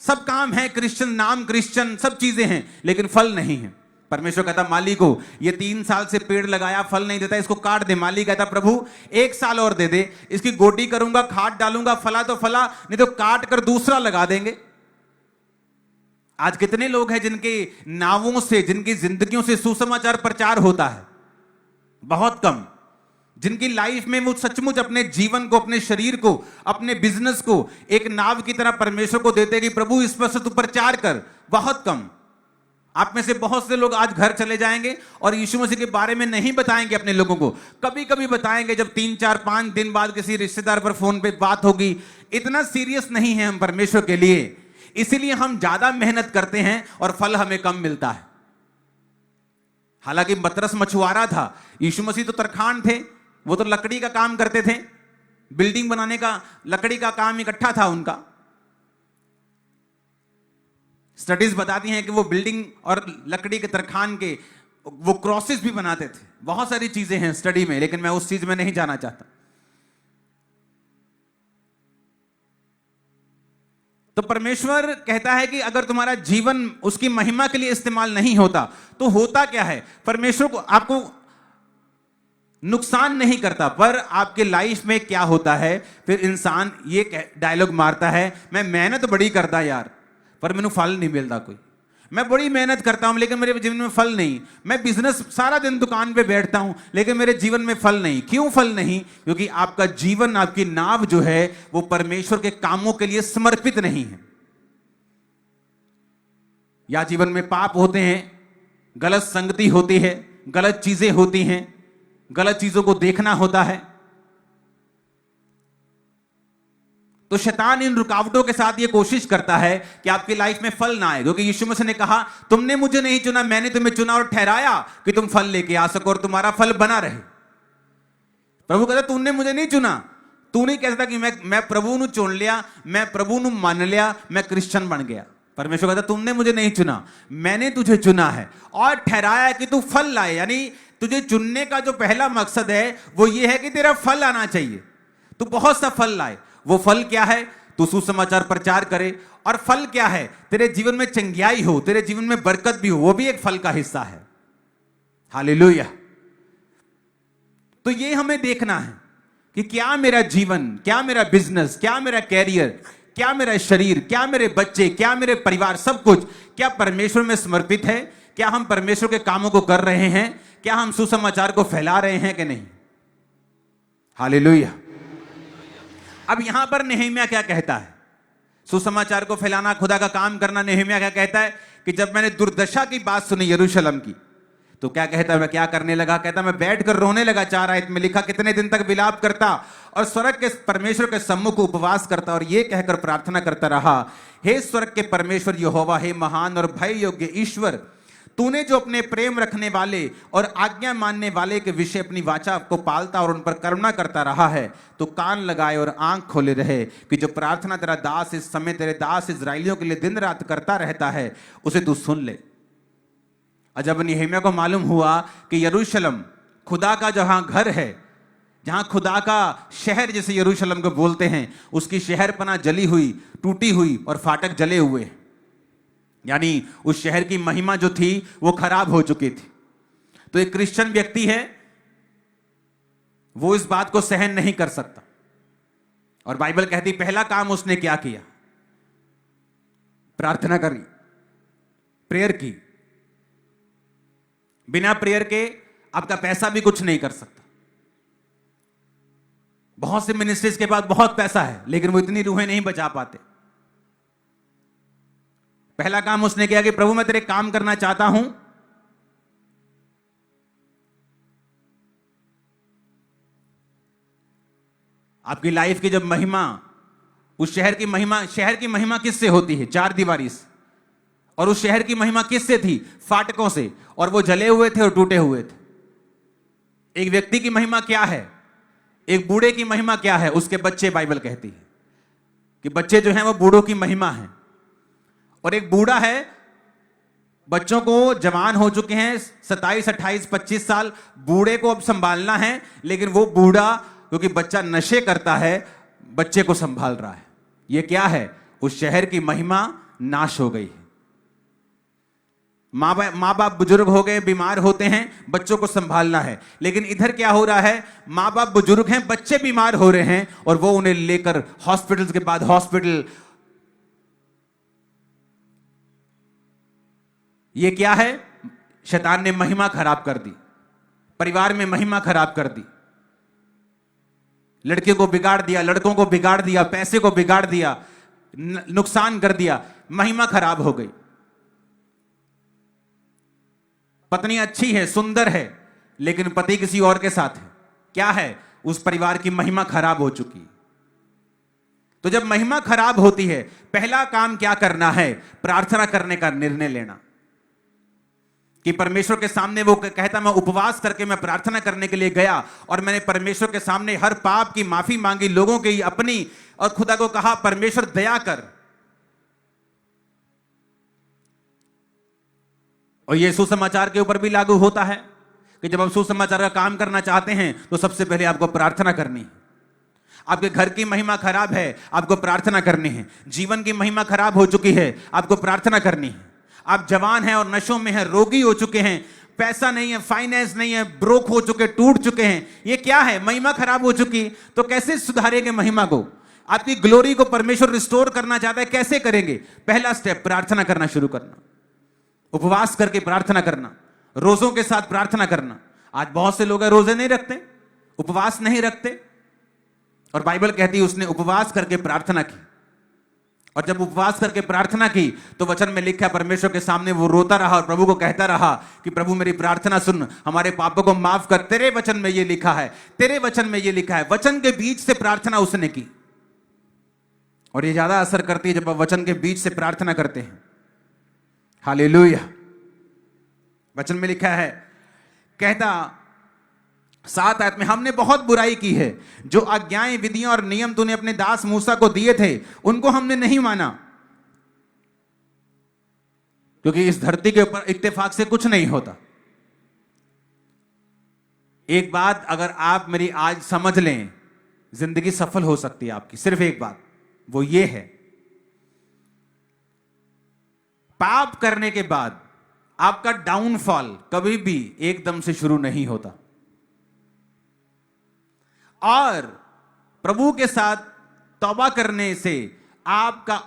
सब काम है, क्रिश्चियन नाम, क्रिश्चियन सब चीजें हैं, लेकिन फल नहीं है। परमेश्वर कहता माली को, ये 3 साल से पेड़ लगाया, फल नहीं देता, इसको काट दे। माली कहता प्रभु 1 साल और दे दे, इसकी गोटी करूंगा, खाद डालूंगा, फला तो फला, नहीं तो काट कर दूसरा लगा देंगे। आज कितने लोग हैं जिनके नावों से, जिनकी जिंदगियों से सुसमाचार प्रचार होता है? बहुत कम। जिनकी लाइफ में वो सचमुच अपने जीवन को, अपने शरीर को, अपने बिजनेस को एक नाव की तरह परमेश्वर को देते कि प्रभु इस पर से तू प्रचार कर, बहुत कम। आप में से बहुत से लोग आज घर चले जाएंगे और यीशु मसीह के बारे में नहीं बताएंगे अपने लोगों को। कभी कभी बताएंगे जब 3, 4, 5 दिन बाद किसी रिश्तेदार पर फोन पे बात होगी। इतना सीरियस नहीं है हम परमेश्वर के लिए, इसीलिए हम ज्यादा मेहनत करते हैं और फल हमें कम मिलता है। हालांकि पतरस मछुआरा था, यीशु मसीह तो तरखान थे, वो तो लकड़ी का काम करते थे, बिल्डिंग बनाने का लकड़ी का काम इकट्ठा था उनका। स्टडीज बताती हैं कि वो बिल्डिंग और लकड़ी के तरखान के वो क्रॉसेस भी बनाते थे। बहुत सारी चीजें हैं स्टडी में, लेकिन मैं उस चीज में नहीं जाना चाहता। तो परमेश्वर कहता है कि अगर तुम्हारा जीवन उसकी महिमा के लिए इस्तेमाल नहीं होता तो होता क्या है? परमेश्वर को आपको नुकसान नहीं करता, पर आपके लाइफ में क्या होता है? फिर इंसान ये डायलॉग मारता है, मैं मेहनत बड़ी करता यार, पर मैंने फल नहीं मिलता कोई। मैं बड़ी मेहनत करता हूं लेकिन मेरे जीवन में फल नहीं। मैं बिजनेस सारा दिन दुकान पे बैठता हूं लेकिन मेरे जीवन में फल नहीं। क्यों फल नहीं? क्योंकि आपका जीवन, आपकी नाव जो है वो परमेश्वर के कामों के लिए समर्पित नहीं है। या जीवन में पाप होते हैं, गलत संगति होती है, गलत चीजें होती हैं, गलत चीजों को देखना होता है। तो शैतान इन रुकावटों के साथ ये कोशिश करता है कि आपकी लाइफ में फल ना आए, क्योंकि यीशु मसीह ने कहा, तुमने मुझे नहीं चुना, मैंने तुम्हें चुना और ठहराया कि तुम फल लेके आ सको और तुम्हारा फल बना रहे। प्रभु कहता, तूने मुझे नहीं चुना। तू नहीं कहता कि मैं प्रभु नु चुन लिया, मैं प्रभु नु मान लिया, मैं क्रिश्चियन बन गया। परमेश्वर कहता, तुमने मुझे नहीं चुना, मैंने तुझे चुना है और ठहराया कि तू फल लाए। यानी तुझे चुनने का जो पहला मकसद है वो ये है कि तेरा फल आना चाहिए, तू बहुत सा फल लाए। वो फल क्या है? तू सुसमाचार प्रचार करे। और फल क्या है? तेरे जीवन में चंगियाई हो, तेरे जीवन में बरकत भी हो, वो भी एक फल का हिस्सा है। हालेलुया। तो ये हमें देखना है कि क्या मेरा जीवन, क्या मेरा बिजनेस, क्या मेरा कैरियर, क्या मेरा शरीर, क्या मेरे बच्चे, क्या मेरे परिवार, सब कुछ क्या परमेश्वर में समर्पित है? क्या हम परमेश्वर के कामों को कर रहे हैं? क्या हम सुसमाचार को फैला रहे हैं कि नहीं? हालेलुया। अब यहां पर नेहम्याह क्या कहता है? सुसमाचार को फैलाना, खुदा का काम करना। नेहम्याह क्या कहता है कि जब मैंने दुर्दशा की बात सुनी यरूशलेम की, तो क्या कहता है? मैं क्या करने लगा? कहता मैं बैठकर रोने लगा। 4 आयत में लिखा, कितने दिन तक विलाप करता और स्वर्ग के परमेश्वर के सम्मुख उपवास करता और यह कहकर प्रार्थना करता रहा, हे स्वर्ग के परमेश्वर यहोवा, हे महान और भय योग्य ईश्वर, तूने जो अपने प्रेम रखने वाले और आज्ञा मानने वाले के विषय अपनी वाचा को पालता और उन पर करुणा करता रहा है, तो कान लगाए और आंख खोले रहे कि जो प्रार्थना तेरा दास इस समय तेरे दास इजराइलियों के लिए दिन रात करता रहता है, उसे तू सुन ले। और जब नेहम्याह को मालूम हुआ कि यरूशलेम खुदा का जहां घर है, जहां खुदा का शहर जिसे यरूशलेम को बोलते हैं, उसकी शहरपना जली हुई, टूटी हुई और फाटक जले हुए, यानी उस शहर की महिमा जो थी वो खराब हो चुकी थी, तो एक क्रिश्चियन व्यक्ति है वो इस बात को सहन नहीं कर सकता। और बाइबल कहती पहला काम उसने क्या किया? प्रार्थना करी, प्रेयर की। बिना प्रेयर के आपका पैसा भी कुछ नहीं कर सकता। बहुत से मिनिस्ट्रीज के पास बहुत पैसा है लेकिन वो इतनी रूहें नहीं बचा पाते। पहला काम उसने किया कि प्रभु मैं तेरे काम करना चाहता हूं, आपकी लाइफ की जब महिमा, उस शहर की महिमा किससे होती है? 4 दीवारी से। और उस शहर की महिमा किससे थी? फाटकों से। और वो जले हुए थे और टूटे हुए थे। एक व्यक्ति की महिमा क्या है? एक बूढ़े की महिमा क्या है? उसके बच्चे। बाइबल कहती है कि बच्चे जो हैं वो बूढ़ों की महिमा है। और एक बूढ़ा है, बच्चों को जवान हो चुके हैं 27, 28, 25 साल, बूढ़े को अब संभालना है, लेकिन वो बूढ़ा क्योंकि बच्चा नशे करता है, बच्चे को संभाल रहा है। ये क्या है? उस शहर की महिमा नाश हो गई है। माँ बाप बुजुर्ग हो गए, बीमार होते हैं, बच्चों को संभालना है। लेकिन इधर क्या हो रहा है? माँ बाप बुजुर्ग हैं, बच्चे बीमार हो रहे हैं और वो उन्हें लेकर हॉस्पिटल के बाद हॉस्पिटल। ये क्या है? शैतान ने महिमा खराब कर दी, परिवार में महिमा खराब कर दी, लड़के को बिगाड़ दिया, लड़कों को बिगाड़ दिया, पैसे को बिगाड़ दिया, नुकसान कर दिया, महिमा खराब हो गई। पत्नी अच्छी है, सुंदर है, लेकिन पति किसी और के साथ है। क्या है? उस परिवार की महिमा खराब हो चुकी। तो जब महिमा खराब होती है, पहला काम क्या करना है? प्रार्थना करने का निर्णय लेना कि परमेश्वर के सामने। वो कहता मैं उपवास करके मैं प्रार्थना करने के लिए गया और मैंने परमेश्वर के सामने हर पाप की माफी मांगी, लोगों की, अपनी, और खुदा को कहा परमेश्वर दया कर। और यह सुसमाचार के ऊपर भी लागू होता है कि जब आप सुसमाचार का काम करना चाहते हैं तो सबसे पहले आपको प्रार्थना करनी है। आपके घर की महिमा खराब है, आपको प्रार्थना करनी है। जीवन की महिमा खराब हो चुकी है, आपको प्रार्थना करनी है। आप जवान हैं और नशों में हैं, रोगी हो चुके हैं, पैसा नहीं है, फाइनेंस नहीं है, ब्रोक हो चुके, टूट चुके हैं। ये क्या है? महिमा खराब हो चुकी। तो कैसे सुधारेंगे महिमा को? आपकी ग्लोरी को परमेश्वर रिस्टोर करना चाहता है, कैसे करेंगे? पहला स्टेप, प्रार्थना करना शुरू करना, उपवास करके प्रार्थना करना, रोजों के साथ प्रार्थना करना। आज बहुत से लोग रोजे नहीं रखते, उपवास नहीं रखते, और बाइबल कहती है उसने उपवास करके प्रार्थना की। और जब उपवास करके प्रार्थना की तो वचन में लिखा, परमेश्वर के सामने वो रोता रहा और प्रभु को कहता रहा कि प्रभु मेरी प्रार्थना सुन, हमारे पापों को माफ कर। तेरे वचन में ये लिखा है, तेरे वचन में ये लिखा है। वचन के बीच से प्रार्थना उसने की, और ये ज्यादा असर करती है जब आप वचन के बीच से प्रार्थना करते हैं। हालेलुया। वचन में लिखा है, कहता 7 आयत में, हमने बहुत बुराई की है, जो आज्ञाएं, विधियां और नियम तूने अपने दास मूसा को दिए थे, उनको हमने नहीं माना। क्योंकि इस धरती के ऊपर इत्तेफाक से कुछ नहीं होता। एक बात अगर आप मेरी आज समझ लें, जिंदगी सफल हो सकती है आपकी। सिर्फ एक बात, वो ये है, पाप करने के बाद आपका डाउनफॉल कभी भी एकदम से शुरू नहीं होता। और प्रभु के साथ तौबा करने से आपका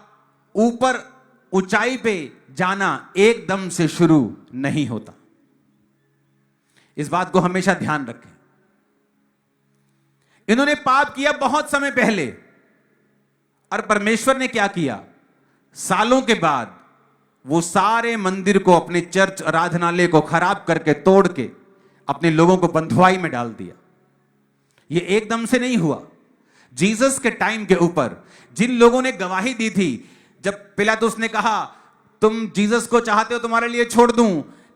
ऊपर ऊंचाई पे जाना एकदम से शुरू नहीं होता। इस बात को हमेशा ध्यान रखें। इन्होंने पाप किया बहुत समय पहले, और परमेश्वर ने क्या किया? सालों के बाद वो सारे मंदिर को, अपने चर्च आराधनालय को खराब करके, तोड़ के अपने लोगों को बंधुआई में डाल दिया। ये एकदम से नहीं हुआ। जीसस के टाइम के ऊपर जिन लोगों ने गवाही दी थी, जब पिलातुस ने कहा तुम जीसस को चाहते हो, तुम्हारे लिए छोड़ दूं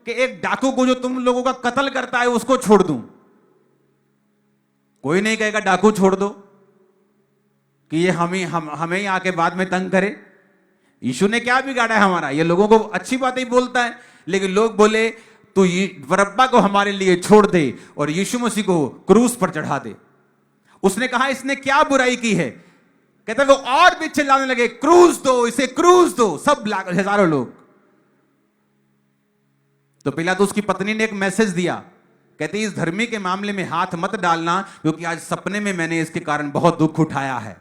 कि एक डाकू को जो तुम लोगों का कत्ल करता है उसको छोड़ दूं? कोई नहीं कहेगा डाकू छोड़ दो, कि ये हमें आके बाद में तंग करे। यीशु ने क्या बिगाड़ा है हमारा? ये लोगों को अच्छी बातें ही बोलता है, लेकिन लोग बोले तू बरअब्बा को हमारे लिए छोड़ दे और यीशु मसीह को क्रूस पर चढ़ा दे। उसने कहा इसने क्या बुराई की है? कहते वो और भी चिल्लाने लगे, क्रूस दो इसे, क्रूस दो। सब हजारों लोग। तो पिलातुस की पत्नी ने एक मैसेज दिया, कहती इस धर्मी के मामले में हाथ मत डालना, क्योंकि आज सपने में मैंने इसके कारण बहुत दुख उठाया है।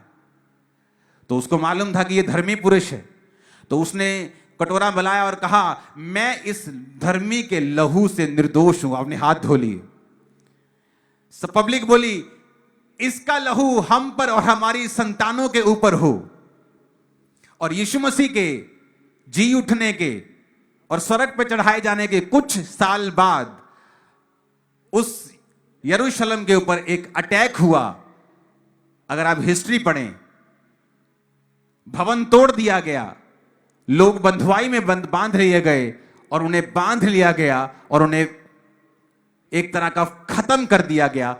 तो उसको मालूम था कि ये धर्मी पुरुष है, तो उसने कटोरा बुलाया और कहा मैं इस धर्मी के लहू से निर्दोष हूं। अपने हाथ धो लिए। सब पब्लिक बोली इसका लहू हम पर और हमारी संतानों के ऊपर हो। और यीशु मसीह के जी उठने के और स्वर्ग पर चढ़ाए जाने के कुछ साल बाद उस यरूशलेम के ऊपर एक अटैक हुआ। अगर आप हिस्ट्री पढ़ें, भवन तोड़ दिया गया, लोग बंधुआई में बांध लिए गए, और उन्हें बांध लिया गया और उन्हें एक तरह का खत्म कर दिया गया,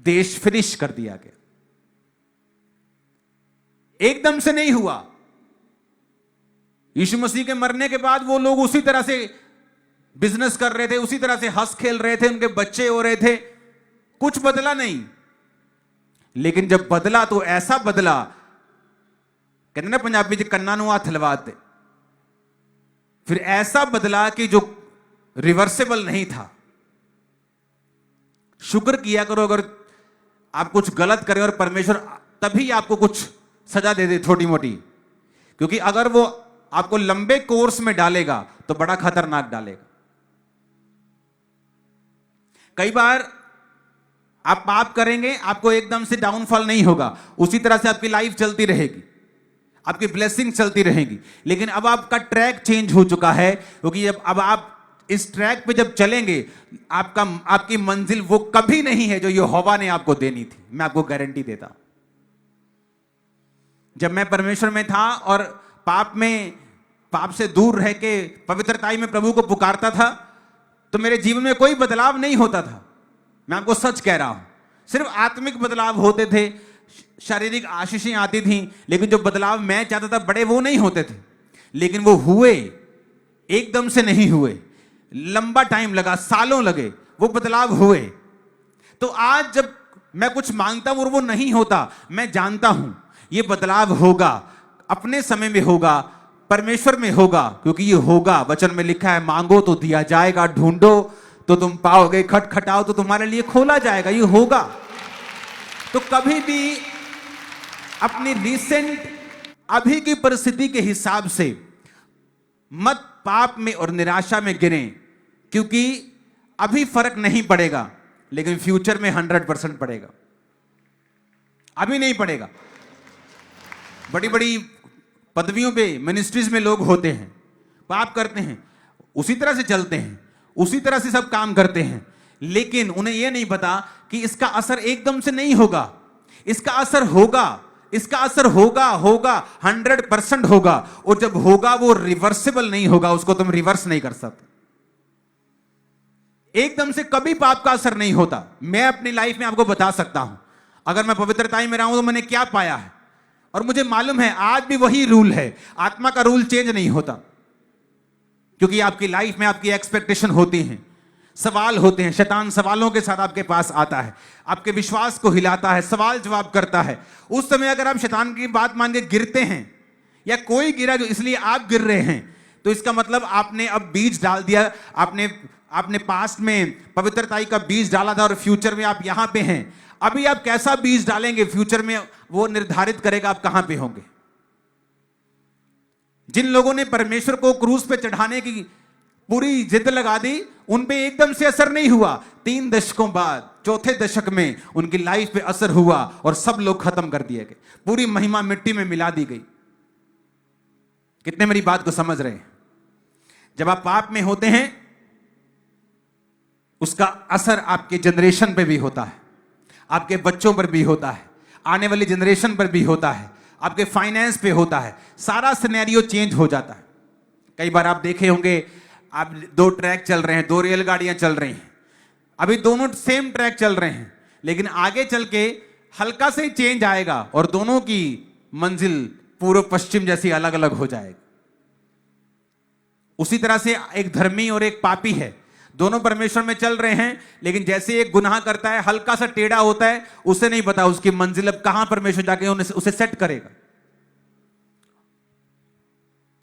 देश फिनिश कर दिया गया। एकदम से नहीं हुआ। यीशु मसीह के मरने के बाद वो लोग उसी तरह से बिजनेस कर रहे थे, उसी तरह से हंस खेल रहे थे, उनके बच्चे हो रहे थे, कुछ बदला नहीं। लेकिन जब बदला तो ऐसा बदला, कहते ना पंजाबी च कन्ना नूं हथ लवाते, फिर ऐसा बदला कि जो रिवर्सेबल नहीं था। शुक्र किया करो अगर आप कुछ गलत करें और परमेश्वर तभी आपको कुछ सजा दे दे छोटी मोटी, क्योंकि अगर वो आपको लंबे कोर्स में डालेगा तो बड़ा खतरनाक डालेगा। कई बार आप पाप करेंगे, आपको एकदम से डाउनफॉल नहीं होगा, उसी तरह से आपकी लाइफ चलती रहेगी, आपकी ब्लेसिंग चलती रहेगी। लेकिन अब आपका ट्रैक चेंज हो चुका है, क्योंकि अब आप इस ट्रैक पे जब चलेंगे, आपकी मंजिल वो कभी नहीं है जो यहोवा ने आपको देनी थी। मैं आपको गारंटी देता हूं। जब मैं परमेश्वर में था और पाप से दूर रह के पवित्रताई में प्रभु को पुकारता था, तो मेरे जीवन में कोई बदलाव नहीं होता था। मैं आपको सच कह रहा हूं, सिर्फ आत्मिक बदलाव होते थे, शारीरिक आशीषें आती थी, लेकिन जो बदलाव मैं चाहता था बड़े वो नहीं होते थे। लेकिन वो हुए, एकदम से नहीं हुए, लंबा टाइम लगा, सालों लगे, वो बदलाव हुए। तो आज जब मैं कुछ मांगता हूं और वो नहीं होता, मैं जानता हूं ये बदलाव होगा, अपने समय में होगा, परमेश्वर में होगा, क्योंकि ये होगा। वचन में लिखा है, मांगो तो दिया जाएगा, ढूंढो तो तुम पाओगे, खटखटाओ तो तुम्हारे लिए खोला जाएगा। ये होगा। तो कभी भी अपनी रिसेंट अभी की परिस्थिति के हिसाब से मत पाप में और निराशा में गिरें, क्योंकि अभी फर्क नहीं पड़ेगा, लेकिन फ्यूचर में 100% पड़ेगा। अभी नहीं पड़ेगा। बड़ी बड़ी पदवियों पे, मिनिस्ट्रीज में लोग होते हैं, पाप करते हैं, उसी तरह से चलते हैं, उसी तरह से सब काम करते हैं, लेकिन उन्हें यह नहीं पता कि इसका असर एकदम से नहीं होगा। इसका असर होगा, इसका असर होगा, होगा, 100% होगा। और जब होगा वो रिवर्सिबल नहीं होगा, उसको तुम रिवर्स नहीं कर सकते। एकदम से कभी पाप का असर नहीं होता। मैं अपनी लाइफ में आपको बता सकता हूं, अगर मैं पवित्रता में रहा हूं तो मैंने क्या पाया है, और मुझे मालूम है आज भी वही रूल है। आत्मा का रूल चेंज नहीं होता, क्योंकि आपकी लाइफ में आपकी एक्सपेक्टेशन होती है, सवाल होते हैं। शैतान सवालों के साथ आपके पास आता है, आपके विश्वास को हिलाता है, सवाल जवाब करता है। उस समय अगर आप शैतान की बात मान के गिरते हैं, या कोई गिरा जो इसलिए आप गिर रहे हैं, तो इसका मतलब आपने अब बीज डाल दिया। आपने पास्ट में पवित्रता का बीज डाला था और फ्यूचर में आप यहां पे हैं। अभी आप कैसा बीज डालेंगे फ्यूचर में, वो निर्धारित करेगा आप कहां पे होंगे। जिन लोगों ने परमेश्वर को क्रूस पे चढ़ाने की पूरी जिद लगा दी, उन पे एकदम से असर नहीं हुआ। 3 दशकों बाद, चौथे दशक में उनकी लाइफ पे असर हुआ और सब लोग खत्म कर दिए गए। पूरी महिमा मिट्टी में मिला दी गई। कितने मेरी बात को समझ रहे हैं? जब आप पाप में होते हैं, उसका असर आपके जनरेशन पे भी होता है, आपके बच्चों पर भी होता है, आने वाली जनरेशन पर भी होता है, आपके फाइनेंस पे होता है। सारा सिनेरियो चेंज हो जाता है। कई बार आप देखे होंगे, आप 2 ट्रैक चल रहे हैं, 2 रेलगाड़ियां चल रही हैं, अभी दोनों सेम ट्रैक चल रहे हैं, लेकिन आगे चल के हल्का से चेंज आएगा और दोनों की मंजिल पूर्व पश्चिम जैसी अलग अलग हो जाएगी। उसी तरह से एक धर्मी और एक पापी है, दोनों परमेश्वर में चल रहे हैं, लेकिन जैसे एक गुनाह करता है, हल्का सा टेढ़ा होता है, उसे नहीं पता उसकी मंजिल अब कहां परमेश्वर जाके उसे सेट करेगा।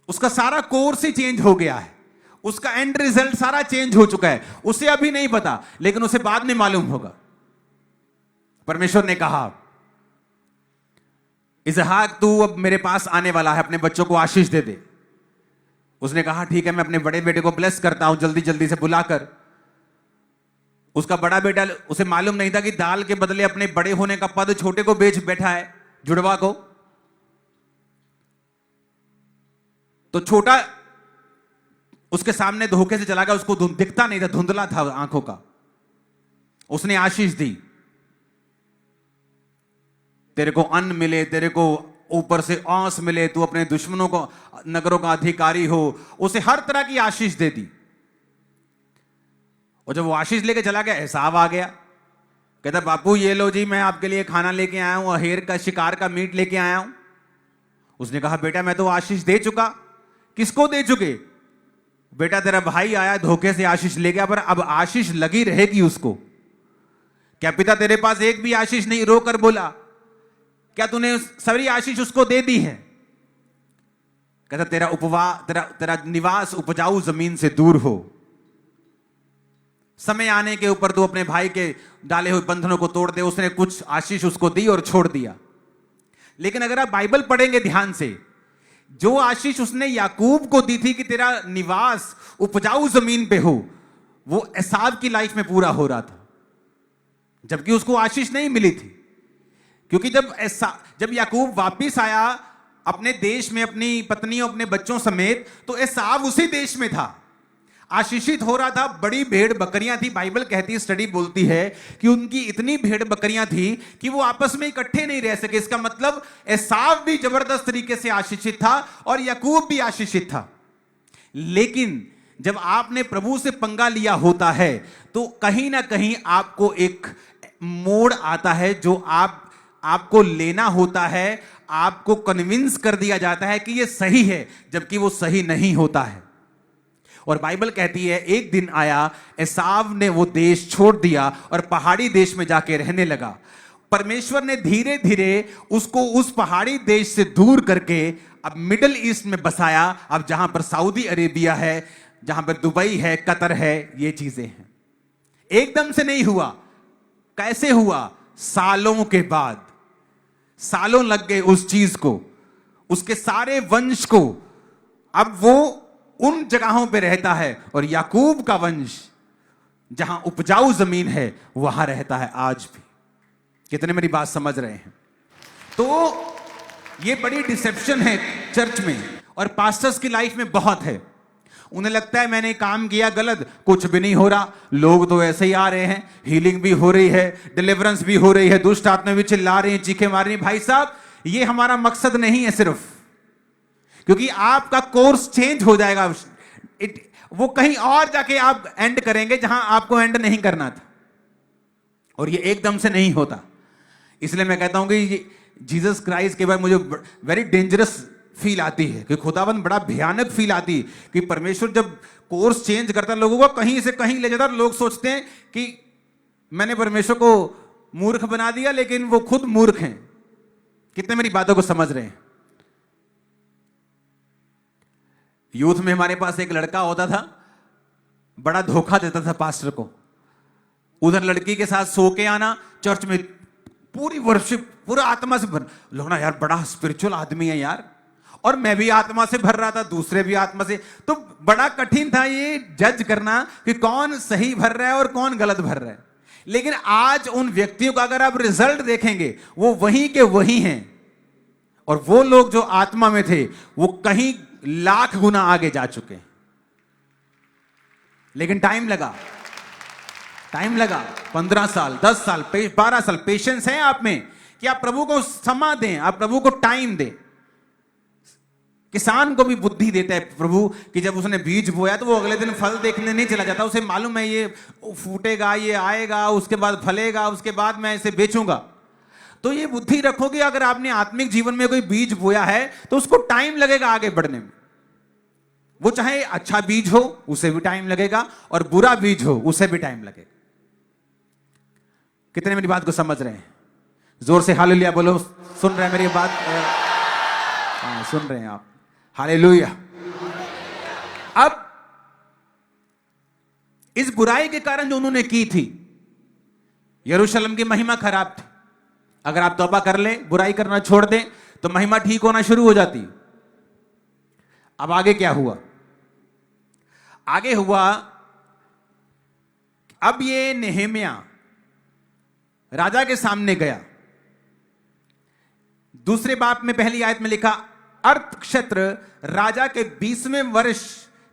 उसका सारा कोर्स ही चेंज हो गया है, उसका एंड रिजल्ट सारा चेंज हो चुका है। उसे अभी नहीं पता, लेकिन उसे बाद में मालूम होगा। परमेश्वर ने कहा, इसहाक तू अब मेरे पास आने वाला है, अपने बच्चों को आशीष दे दे। उसने कहा ठीक है, मैं अपने बड़े बेटे को ब्लेस करता हूं, जल्दी जल्दी से बुलाकर। उसका बड़ा बेटा, उसे मालूम नहीं था कि दाल के बदले अपने बड़े होने का पद छोटे को बेच बैठा है, जुड़वा को। तो छोटा उसके सामने धोखे से चला गया, उसको दिखता नहीं था, धुंधला था आंखों का। उसने आशीष दी, तेरे को अन्न मिले, तेरे को ऊपर से औंस मिले, तू अपने दुश्मनों को नगरों का अधिकारी हो। उसे हर तरह की आशीष दे दी। और जब वो आशीष लेके चला गया, एसाव आ गया, कहता बापू ये लो जी, मैं आपके लिए खाना लेके आया हूं, अहेर का शिकार का मीट लेके आया हूं। उसने कहा बेटा मैं तो आशीष दे चुका। किसको दे चुके? बेटा तेरा भाई आया, धोखे से आशीष ले गया, पर अब आशीष लगी रहेगी उसको। क्या पिता तेरे पास एक भी आशीष नहीं? रोकर बोला, क्या तूने सारी आशीष उसको दे दी है? कहता तेरा निवास उपजाऊ जमीन से दूर हो। समय आने के ऊपर तू अपने भाई के डाले हुए बंधनों को तोड़ दे। उसने कुछ आशीष उसको दी और छोड़ दिया। लेकिन अगर आप बाइबल पढ़ेंगे ध्यान से, जो आशीष उसने याकूब को दी थी कि तेरा निवास उपजाऊ जमीन पे हो, वो एसाव की लाइफ में पूरा हो रहा था, जबकि उसको आशीष नहीं मिली थी। क्योंकि जब याकूब वापिस आया अपने देश में, अपनी पत्नियों अपने बच्चों समेत, तो एसाव उसी देश में था, आशीषित हो रहा था। बड़ी भेड़ बकरियां थी। बाइबल कहती है, स्टडी बोलती है कि उनकी इतनी भेड़ बकरियां थी कि वो आपस में इकट्ठे नहीं रह सके। इसका मतलब एसाव भी जबरदस्त तरीके से आशीषित था और याकूब भी आशीषित था। लेकिन जब आपने प्रभु से पंगा लिया होता है, तो कहीं ना कहीं आपको एक मोड़ आता है जो आपको लेना होता है। आपको कन्विंस कर दिया जाता है कि ये सही है, जबकि वो सही नहीं होता है। और बाइबल कहती है एक दिन आया, एसाव ने वो देश छोड़ दिया और पहाड़ी देश में जाके रहने लगा। परमेश्वर ने धीरे धीरे उसको उस पहाड़ी देश से दूर करके अब मिडिल ईस्ट में बसाया, अब जहां पर सऊदी अरेबिया है, जहां पर दुबई है, कतर है, ये चीजें हैं। एकदम से नहीं हुआ। कैसे हुआ? सालों के बाद। सालों लग गए उस चीज को, उसके सारे वंश को। अब वो उन जगहों पे रहता है और याकूब का वंश जहां उपजाऊ जमीन है वहां रहता है आज भी। कितने मेरी बात समझ रहे हैं? तो ये बड़ी डिसेप्शन है चर्च में और पास्टर्स की लाइफ में बहुत है। उन्हें लगता है मैंने काम किया गलत, कुछ भी नहीं हो रहा, लोग तो ऐसे ही आ रहे हैं, हीलिंग भी हो रही है, डिलीवरेंस भी हो रही है, दुष्ट आत्मा भी चिल्ला रही हैं, चीखें मार रही हैं। भाई साहब, ये हमारा मकसद नहीं है सिर्फ, क्योंकि आपका कोर्स चेंज हो जाएगा। वो कहीं और जाके आप एंड करेंगे जहां आपको एंड नहीं करना था, और ये एकदम से नहीं होता। इसलिए मैं कहता हूं कि जीसस क्राइस्ट के बाद मुझे वेरी डेंजरस फील आती है, कि खुदाबंद बड़ा भयानक फील आती है कि परमेश्वर जब कोर्स चेंज करता है, लोगों को कहीं से कहीं ले जाता है। लोग सोचते हैं कि मैंने परमेश्वर को मूर्ख बना दिया, लेकिन वो खुद मूर्ख हैं। कितने मेरी बातों को समझ रहे हैं? यूथ में हमारे पास एक लड़का होता था, बड़ा धोखा देता था पास्टर को। उधर लड़की के साथ सो के आना, चर्च में पूरी वर्शिप, पूरा आत्मा से भर, लोग ना यार बड़ा स्पिरिचुअल आदमी है यार, और मैं भी आत्मा से भर रहा था, दूसरे भी आत्मा से। तो बड़ा कठिन था ये जज करना कि कौन सही भर रहा है और कौन गलत भर रहा है। लेकिन आज उन व्यक्तियों का अगर आप रिजल्ट देखेंगे, वो वहीं के वहीं हैं, और वो लोग जो आत्मा में थे वो कहीं लाख गुना आगे जा चुके हैं। लेकिन टाइम लगा, 15 साल, 10 साल, 12 साल। पेशेंस है आप में कि आप प्रभु को समय दें, आप प्रभु को टाइम दें। किसान को भी बुद्धि देता है प्रभु कि जब उसने बीज बोया तो वो अगले दिन फल देखने नहीं चला जाता। उसे मालूम है ये फूटेगा, ये आएगा, उसके बाद फलेगा, उसके बाद मैं इसे बेचूंगा। तो ये बुद्धि रखो कि अगर आपने आत्मिक जीवन में कोई बीज बोया है तो उसको टाइम लगेगा आगे बढ़ने में। वो चाहे अच्छा बीज हो उसे भी टाइम लगेगा, और बुरा बीज हो उसे भी टाइम लगेगा। कितने मेरी बात को समझ रहे हैं? जोर से हालेलुया बोलो। सुन रहे हैं मेरी बात? हाँ, सुन रहे हैं आप? हालेलुया। अब इस बुराई के कारण जो उन्होंने की थी, यरूशलेम की महिमा खराब थी। अगर आप तौबा कर ले, बुराई करना छोड़ दें, तो महिमा ठीक होना शुरू हो जाती। अब आगे क्या हुआ? आगे हुआ, अब ये नेहेमिया राजा के सामने गया। दूसरे बाप में पहली आयत में लिखा, अर्थ क्षेत्र राजा के 20वें वर्ष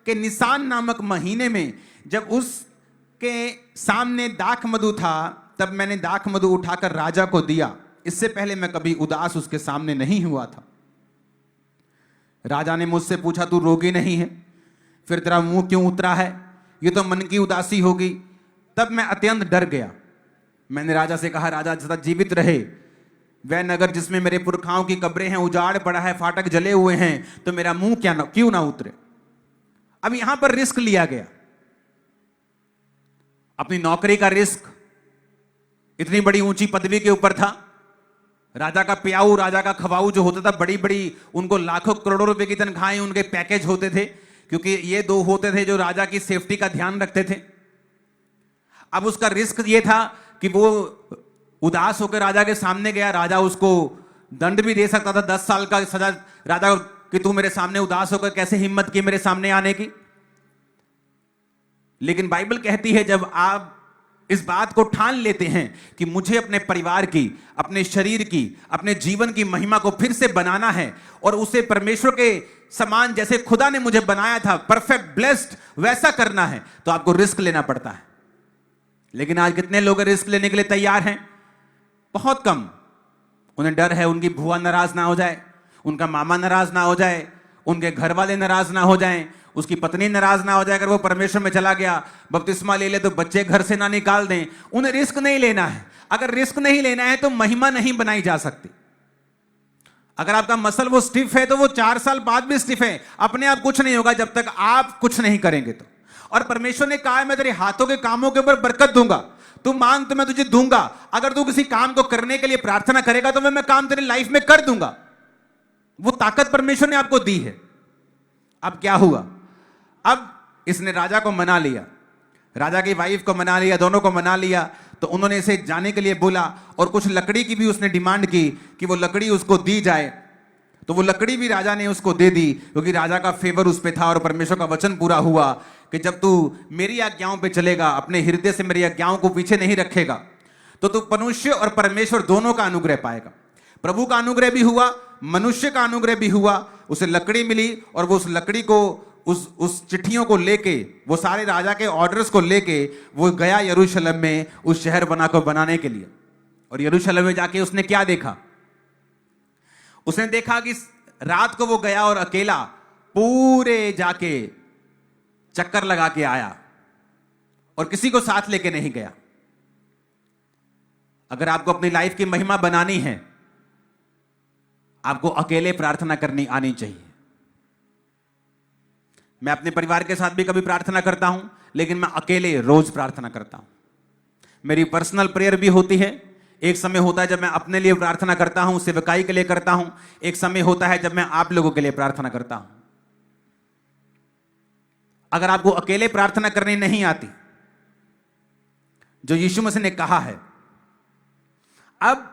के निसान नामक महीने में, जब उसके सामने दाख मधु था, तब मैंने दाख मधु उठाकर राजा को दिया। इससे पहले मैं कभी उदास उसके सामने नहीं हुआ था। राजा ने मुझसे पूछा, तू रोगी नहीं है? फिर तेरा मुंह क्यों उतरा है? ये तो मन की उदासी होगी। तब मैं अत्यंत डर गया। मैंने राजा से कहा, राजा सदा जीवित रहे। वह नगर जिसमें मेरे पुरखाओं की कब्रें हैं उजाड़ पड़ा है, फाटक जले हुए हैं, तो मेरा मुंह क्यों ना उतरे? अब यहां पर रिस्क लिया गया, अपनी नौकरी का रिस्क। इतनी बड़ी ऊंची पदवी के ऊपर था। राजा का प्याऊ, राजा का खवाऊ जो होता था, बड़ी बड़ी, उनको लाखों करोड़ों रुपए की तनख्वाहें, उनके पैकेज होते थे, क्योंकि ये दो होते थे जो राजा की सेफ्टी का ध्यान रखते थे। अब उसका रिस्क ये था कि वो उदास होकर राजा के सामने गया। राजा उसको दंड भी दे सकता था, 10 साल का सजा राजा, कि तू मेरे सामने उदास होकर कैसे हिम्मत की मेरे सामने आने की। लेकिन बाइबल कहती है, जब आप इस बात को ठान लेते हैं कि मुझे अपने परिवार की, अपने शरीर की, अपने जीवन की महिमा को फिर से बनाना है, और उसे परमेश्वर के समान जैसे खुदा ने मुझे बनाया था, परफेक्ट ब्लेस्ड, वैसा करना है, तो आपको रिस्क लेना पड़ता है। लेकिन आज कितने लोग रिस्क लेने के लिए तैयार हैं? बहुत कम। उन्हें डर है उनकी बुआ नाराज ना हो जाए, उनका मामा नाराज ना हो जाए, उनके घर वाले नाराज ना हो जाएं, उसकी पत्नी नाराज ना हो जाए। अगर वो परमेश्वर में चला गया, बपतिस्मा ले ले, तो बच्चे घर से ना निकाल दें। उन्हें रिस्क नहीं लेना है। अगर रिस्क नहीं लेना है तो महिमा नहीं बनाई जा सकती। अगर आपका मसल वो स्टिफ है तो वो 4 साल बाद भी स्टिफ है, अपने आप कुछ नहीं होगा जब तक आप कुछ नहीं करेंगे तो। और परमेश्वर ने कहा है मैं तेरे हाथों के कामों के ऊपर बरकत दूंगा, तू मांग तो मैं तुझे दूंगा। अगर तू किसी काम को करने के लिए प्रार्थना करेगा तो मैं काम तेरी लाइफ में कर दूंगा। वो ताकत परमेश्वर ने आपको दी है। अब क्या हुआ, अब इसने राजा को मना लिया, राजा की वाइफ को मना लिया, दोनों को मना लिया। तो उन्होंने इसे जाने के लिए बोला और कुछ लकड़ी की भी उसने डिमांड की कि वो लकड़ी उसको दी जाए। तो वो लकड़ी भी राजा ने उसको दे दी, क्योंकि राजा का फेवर उस पे था और परमेश्वर का वचन पूरा हुआ कि जब तू मेरी आज्ञाओं पे चलेगा, अपने हृदय से मेरी आज्ञाओं को पीछे नहीं रखेगा, तो तू मनुष्य और परमेश्वर दोनों का अनुग्रह पाएगा। प्रभु का अनुग्रह भी हुआ, मनुष्य का अनुग्रह भी हुआ। उसे लकड़ी मिली और वो उस लकड़ी को उस चिट्ठियों को लेके, वो सारे राजा के ऑर्डर्स को लेके वो गया यरूशलेम में उस शहर बना को बनाने के लिए। और यरूशलेम में जाके उसने क्या देखा, उसने देखा कि रात को वो गया और अकेला पूरे जाके चक्कर लगा के आया और किसी को साथ लेके नहीं गया। अगर आपको अपनी लाइफ की महिमा बनानी है, आपको अकेले प्रार्थना करनी आनी चाहिए। मैं अपने परिवार के साथ भी कभी प्रार्थना करता हूं, लेकिन मैं अकेले रोज प्रार्थना करता हूं। मेरी पर्सनल प्रेयर भी होती है। एक समय होता है जब मैं अपने लिए प्रार्थना करता हूं, सेवकाई के लिए करता हूं। एक समय होता है जब मैं आप लोगों के लिए प्रार्थना करता हूं। अगर आपको अकेले प्रार्थना करनी नहीं आती, जो यीशु मसीह ने कहा है, अब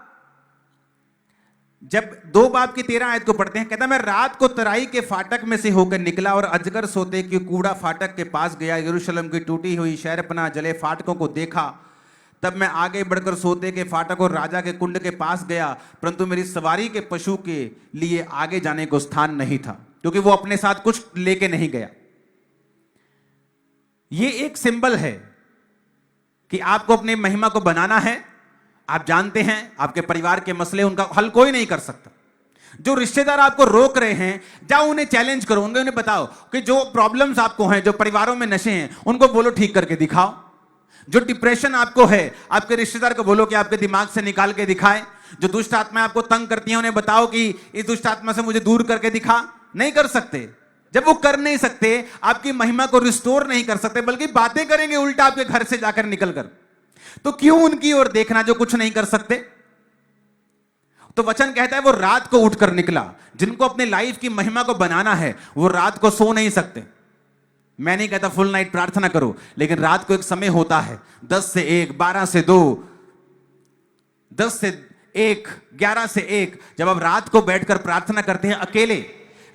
जब 2 बाब की 13 आयत को पढ़ते हैं, कहता है मैं रात को तराई के फाटक में से होकर निकला और अजगर सोते के कूड़ा फाटक के पास गया। यरूशलेम की टूटी हुई शहरपनाह जले फाटकों को देखा। तब मैं आगे बढ़कर सोते के फाटक और राजा के कुंड के पास गया, परंतु मेरी सवारी के पशु के लिए आगे जाने को स्थान नहीं था, क्योंकि वो अपने साथ कुछ लेके नहीं गया। ये एक सिंबल है कि आपको अपनी महिमा को बनाना है। आप जानते हैं आपके परिवार के मसले, उनका हल कोई नहीं कर सकता। जो रिश्तेदार आपको रोक रहे हैं, जाओ उन्हें चैलेंज करो, उन्हें बताओ कि जो प्रॉब्लम्स आपको हैं, जो परिवारों में नशे हैं, उनको बोलो ठीक करके दिखाओ। जो डिप्रेशन आपको है, आपके रिश्तेदार को बोलो कि आपके दिमाग से निकाल के दिखाए। जो दुष्ट आत्मा आपको तंग करती है, उन्हें बताओ कि इस दुष्ट आत्मा से मुझे दूर करके दिखा। नहीं कर सकते। जब वो कर नहीं सकते, आपकी महिमा को रिस्टोर नहीं कर सकते, बल्कि बातें करेंगे उल्टा आपके घर से जाकर निकलकर, तो क्यों उनकी ओर देखना जो कुछ नहीं कर सकते। तो वचन कहता है वो रात को उठकर निकला। जिनको अपने लाइफ की महिमा को बनाना है, वो रात को सो नहीं सकते। मैं नहीं कहता फुल नाइट प्रार्थना करो, लेकिन रात को एक समय होता है, 10 से 1, 12 से 2, 10 से 1, 11 से 1, जब आप रात को बैठकर प्रार्थना करते हैं अकेले।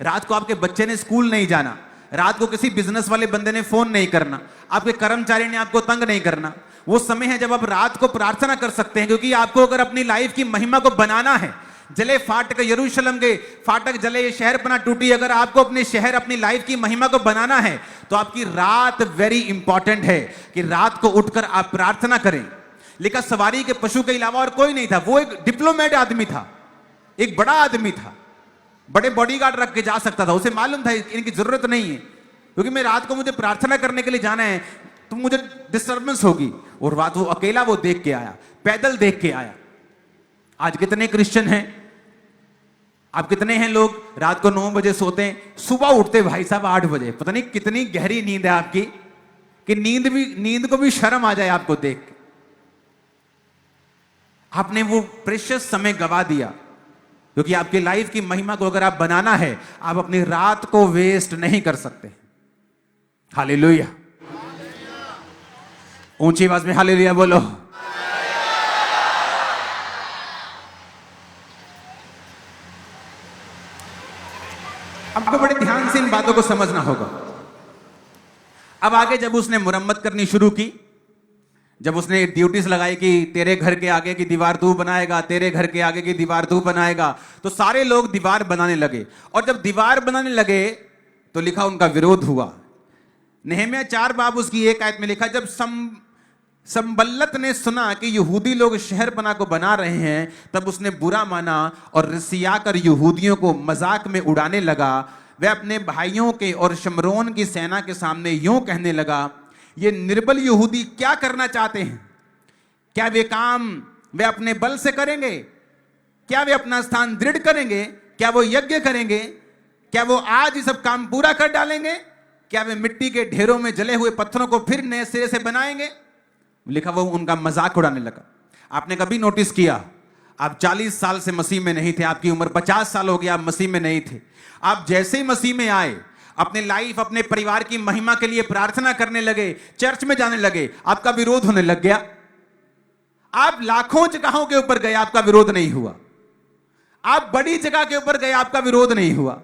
रात को आपके बच्चे ने स्कूल नहीं जाना, रात को किसी बिजनेस वाले बंदे ने फोन नहीं करना, आपके कर्मचारी ने आपको तंग नहीं करना। वो समय है जब आप रात को प्रार्थना कर सकते हैं, क्योंकि आपको अगर अपनी लाइफ की महिमा को बनाना है, जले फाटक, यरूशलेम के फाटक जले, शहरपनाह टूटी, अगर आपको अपने शहर, अपनी लाइफ की महिमा को बनाना है, तो आपकी रात वेरी इंपॉर्टेंट है कि रात को उठकर आप प्रार्थना करें। लिखा सवारी के पशु के अलावा और कोई नहीं था। वो एक डिप्लोमेट आदमी था, एक बड़ा आदमी था, बड़े बॉडीगार्ड रख के जा सकता था। उसे मालूम था इनकी जरूरत नहीं है, क्योंकि मैं रात को मुझे प्रार्थना करने के लिए जाना है तो मुझे डिस्टर्बेंस होगी। और रात वो अकेला वो देख के आया, पैदल देख के आया। आज कितने क्रिश्चियन हैं, आप कितने हैं लोग रात को 9 बजे सोते हैं, सुबह उठते भाई साहब 8 बजे। पता नहीं कितनी गहरी नींद है आपकी, कि नींद को भी शर्म आ जाए आपको देख के। आपने वो प्रेशियस समय गवा दिया, क्योंकि आपकी लाइफ की महिमा को अगर आप बनाना है, आप अपनी रात को वेस्ट नहीं कर सकते। हालेलुया, ऊंची आवाज में हालेलुया बोलो। आपको बड़े ध्यान से इन बातों को समझना होगा। अब आगे जब उसने मुरम्मत करनी शुरू की, जब उसने ड्यूटीज लगाई कि तेरे घर के आगे की दीवार तू बनाएगा, तेरे घर के आगे की दीवार तू बनाएगा, तो सारे लोग दीवार बनाने लगे। और जब दीवार बनाने लगे तो लिखा उनका विरोध हुआ। नहम्याह 4 बाब उसकी 1 आयत में लिखा, जब संबल्लत ने सुना कि यहूदी लोग शहरपनाह को बना रहे हैं, तब उसने बुरा माना और रिसियाकर यहूदियों को मजाक में उड़ाने लगा। वह अपने भाइयों के और शमरोन की सेना के सामने यूं कहने लगा, ये निर्बल यहूदी क्या करना चाहते हैं? क्या वे काम वे अपने बल से करेंगे? क्या वे अपना स्थान दृढ़ करेंगे? क्या वो यज्ञ करेंगे? क्या वो आज ही सब काम पूरा कर डालेंगे? क्या वे मिट्टी के ढेरों में जले हुए पत्थरों को फिर नए सिरे से बनाएंगे? लिखा वो उनका मजाक उड़ाने लगा। आपने कभी नोटिस किया, आप 40 साल से मसीह में नहीं थे, आपकी उम्र 50 साल हो गया, आप मसीह में नहीं थे। आप जैसे ही मसीह में आए, अपने लाइफ, अपने परिवार की महिमा के लिए प्रार्थना करने लगे, चर्च में जाने लगे, आपका विरोध होने लग गया। आप लाखों जगहों के ऊपर गए, आपका विरोध नहीं हुआ। आप बड़ी जगह के ऊपर गए, आपका विरोध नहीं हुआ।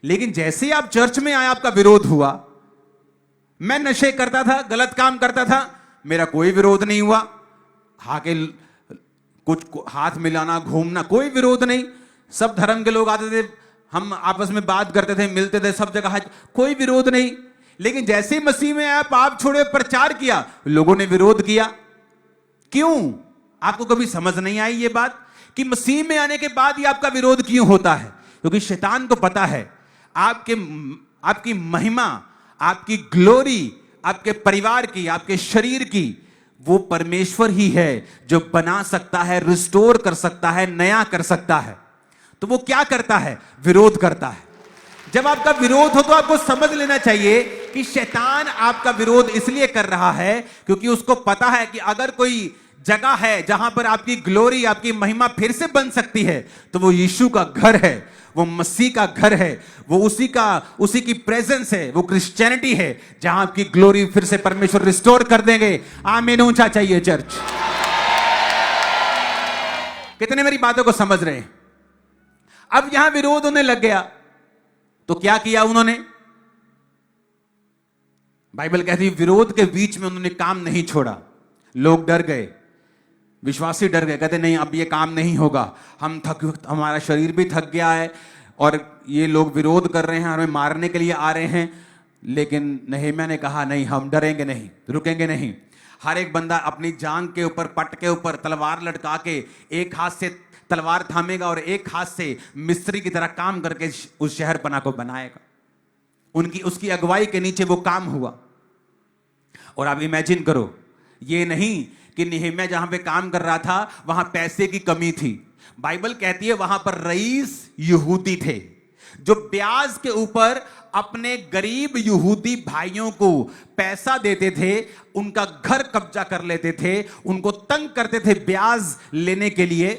लेकिन जैसे ही आप चर्च में आए, आपका विरोध हुआ। मैं नशे करता था, गलत काम करता था, मेरा कोई विरोध नहीं हुआ। कुछ हाथ मिलाना, घूमना, कोई विरोध नहीं। सब धर्म के लोग आते थे, हम आपस में बात करते थे, मिलते थे, सब जगह कोई विरोध नहीं। लेकिन जैसे ही मसीह में आया, पाप छोड़े, प्रचार किया, लोगों ने विरोध किया। क्यों? आपको कभी समझ नहीं आई ये बात कि मसीह में आने के बाद ही आपका विरोध क्यों होता है? क्योंकि शैतान को पता है आपकी महिमा, आपकी ग्लोरी, आपके परिवार की, आपके शरीर की, वो परमेश्वर ही है जो बना सकता है, रिस्टोर कर सकता है, नया कर सकता है। तो वो क्या करता है? विरोध करता है। जब आपका विरोध हो तो आपको समझ लेना चाहिए कि शैतान आपका विरोध इसलिए कर रहा है क्योंकि उसको पता है कि अगर कोई जगह है जहां पर आपकी ग्लोरी, आपकी महिमा फिर से बन सकती है, तो वो यीशु का घर है, वो मसीह का घर है, वो उसी की प्रेजेंस है, वो क्रिश्चियनिटी है जहां आपकी ग्लोरी फिर से परमेश्वर रिस्टोर कर देंगे। आमीन ऊंचा चाहिए चर्च। कितने मेरी बातों को समझ रहे हैं? अब यहां विरोध होने लग गया, तो क्या किया उन्होंने? बाइबल कहती है विरोध के बीच में उन्होंने काम नहीं छोड़ा। लोग डर गए, विश्वासी डर गए, कहते नहीं अब ये काम नहीं होगा, हमारा शरीर भी थक गया है और ये लोग विरोध कर रहे हैं, हमें मारने के लिए आ रहे हैं। लेकिन नehemiah ने कहा नहीं, हम डरेंगे नहीं, रुकेंगे नहीं। हर एक बंदा अपनी जांग के ऊपर, पट के ऊपर तलवार लटका के एक हाथ से तलवार थामेगा और एक हाथ से मिस्त्री की तरह काम करके उस शहरपना को बनाएगा। उसकी अगुवाई के नीचे वो काम हुआ। और आप इमेजिन करो, ये नहीं कि नehemiah जहां पे काम कर रहा था वहां पैसे की कमी थी। बाइबल कहती है वहां पर रईस यहूदी थे जो ब्याज के ऊपर अपने गरीब यहूदी भाइयों को पैसा देते थे, उनका घर कब्जा कर लेते थे, उनको तंग करते थे ब्याज लेने के लिए।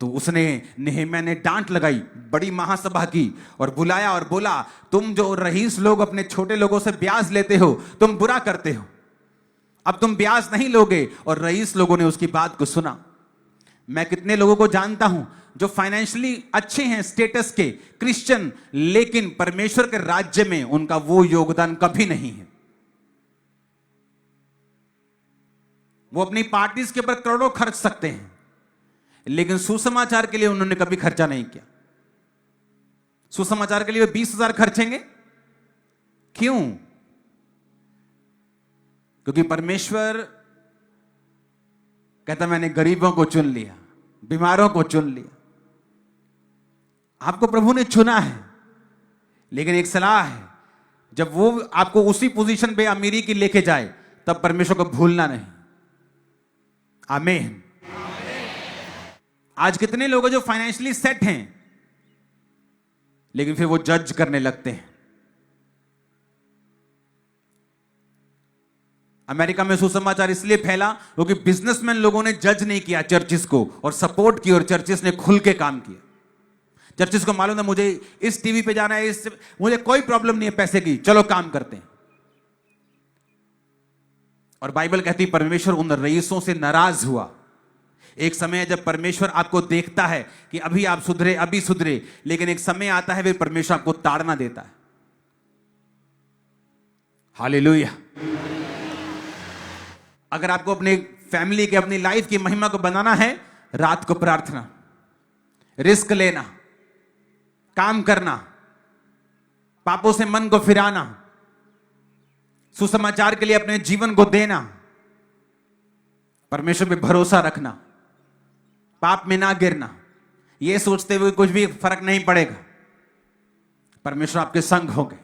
तो उसने नehemiah ने डांट लगाई, बड़ी महासभा की और बुलाया और बोला तुम जो रईस लोग अपने छोटे लोगों से ब्याज लेते हो, तुम बुरा करते हो, अब तुम ब्याज नहीं लोगे। और रईस लोगों ने उसकी बात को सुना। मैं कितने लोगों को जानता हूं जो फाइनेंशियली अच्छे हैं, स्टेटस के क्रिश्चियन, लेकिन परमेश्वर के राज्य में उनका वो योगदान कभी नहीं है। वो अपनी पार्टीज के ऊपर करोड़ों खर्च सकते हैं, लेकिन सुसमाचार के लिए उन्होंने कभी खर्चा नहीं किया। सुसमाचार के लिए 20,000 खर्चेंगे, क्यों? क्योंकि परमेश्वर कहता मैंने गरीबों को चुन लिया, बीमारों को चुन लिया। आपको प्रभु ने चुना है, लेकिन एक सलाह है, जब वो आपको उसी पोजीशन पे अमीरी की लेके जाए तब परमेश्वर को भूलना नहीं। आमीन। आज कितने लोग हैं जो फाइनेंशियली सेट हैं, लेकिन फिर वो जज करने लगते हैं। अमेरिका में सुसमाचार इसलिए फैला क्योंकि बिजनेसमैन लोगों ने जज नहीं किया चर्चिस को और सपोर्ट की, और चर्चिस ने खुल के काम किया। चर्चिस को मालूम है मुझे इस टीवी पे जाना है, मुझे कोई प्रॉब्लम नहीं है पैसे की, चलो काम करते हैं। और बाइबल कहती परमेश्वर उन रईसों से नाराज हुआ। एक समय जब परमेश्वर आपको देखता है कि अभी आप सुधरे, अभी सुधरे, लेकिन एक समय आता है फिर परमेश्वर आपको ताड़ना देता है। हालेलुया। अगर आपको अपने फैमिली के, अपनी लाइफ की महिमा को बनाना है, रात को प्रार्थना, रिस्क लेना, काम करना, पापों से मन को फिराना, सुसमाचार के लिए अपने जीवन को देना, परमेश्वर पे भरोसा रखना, पाप में ना गिरना, यह सोचते हुए कुछ भी फर्क नहीं पड़ेगा। परमेश्वर आपके संग होंगे,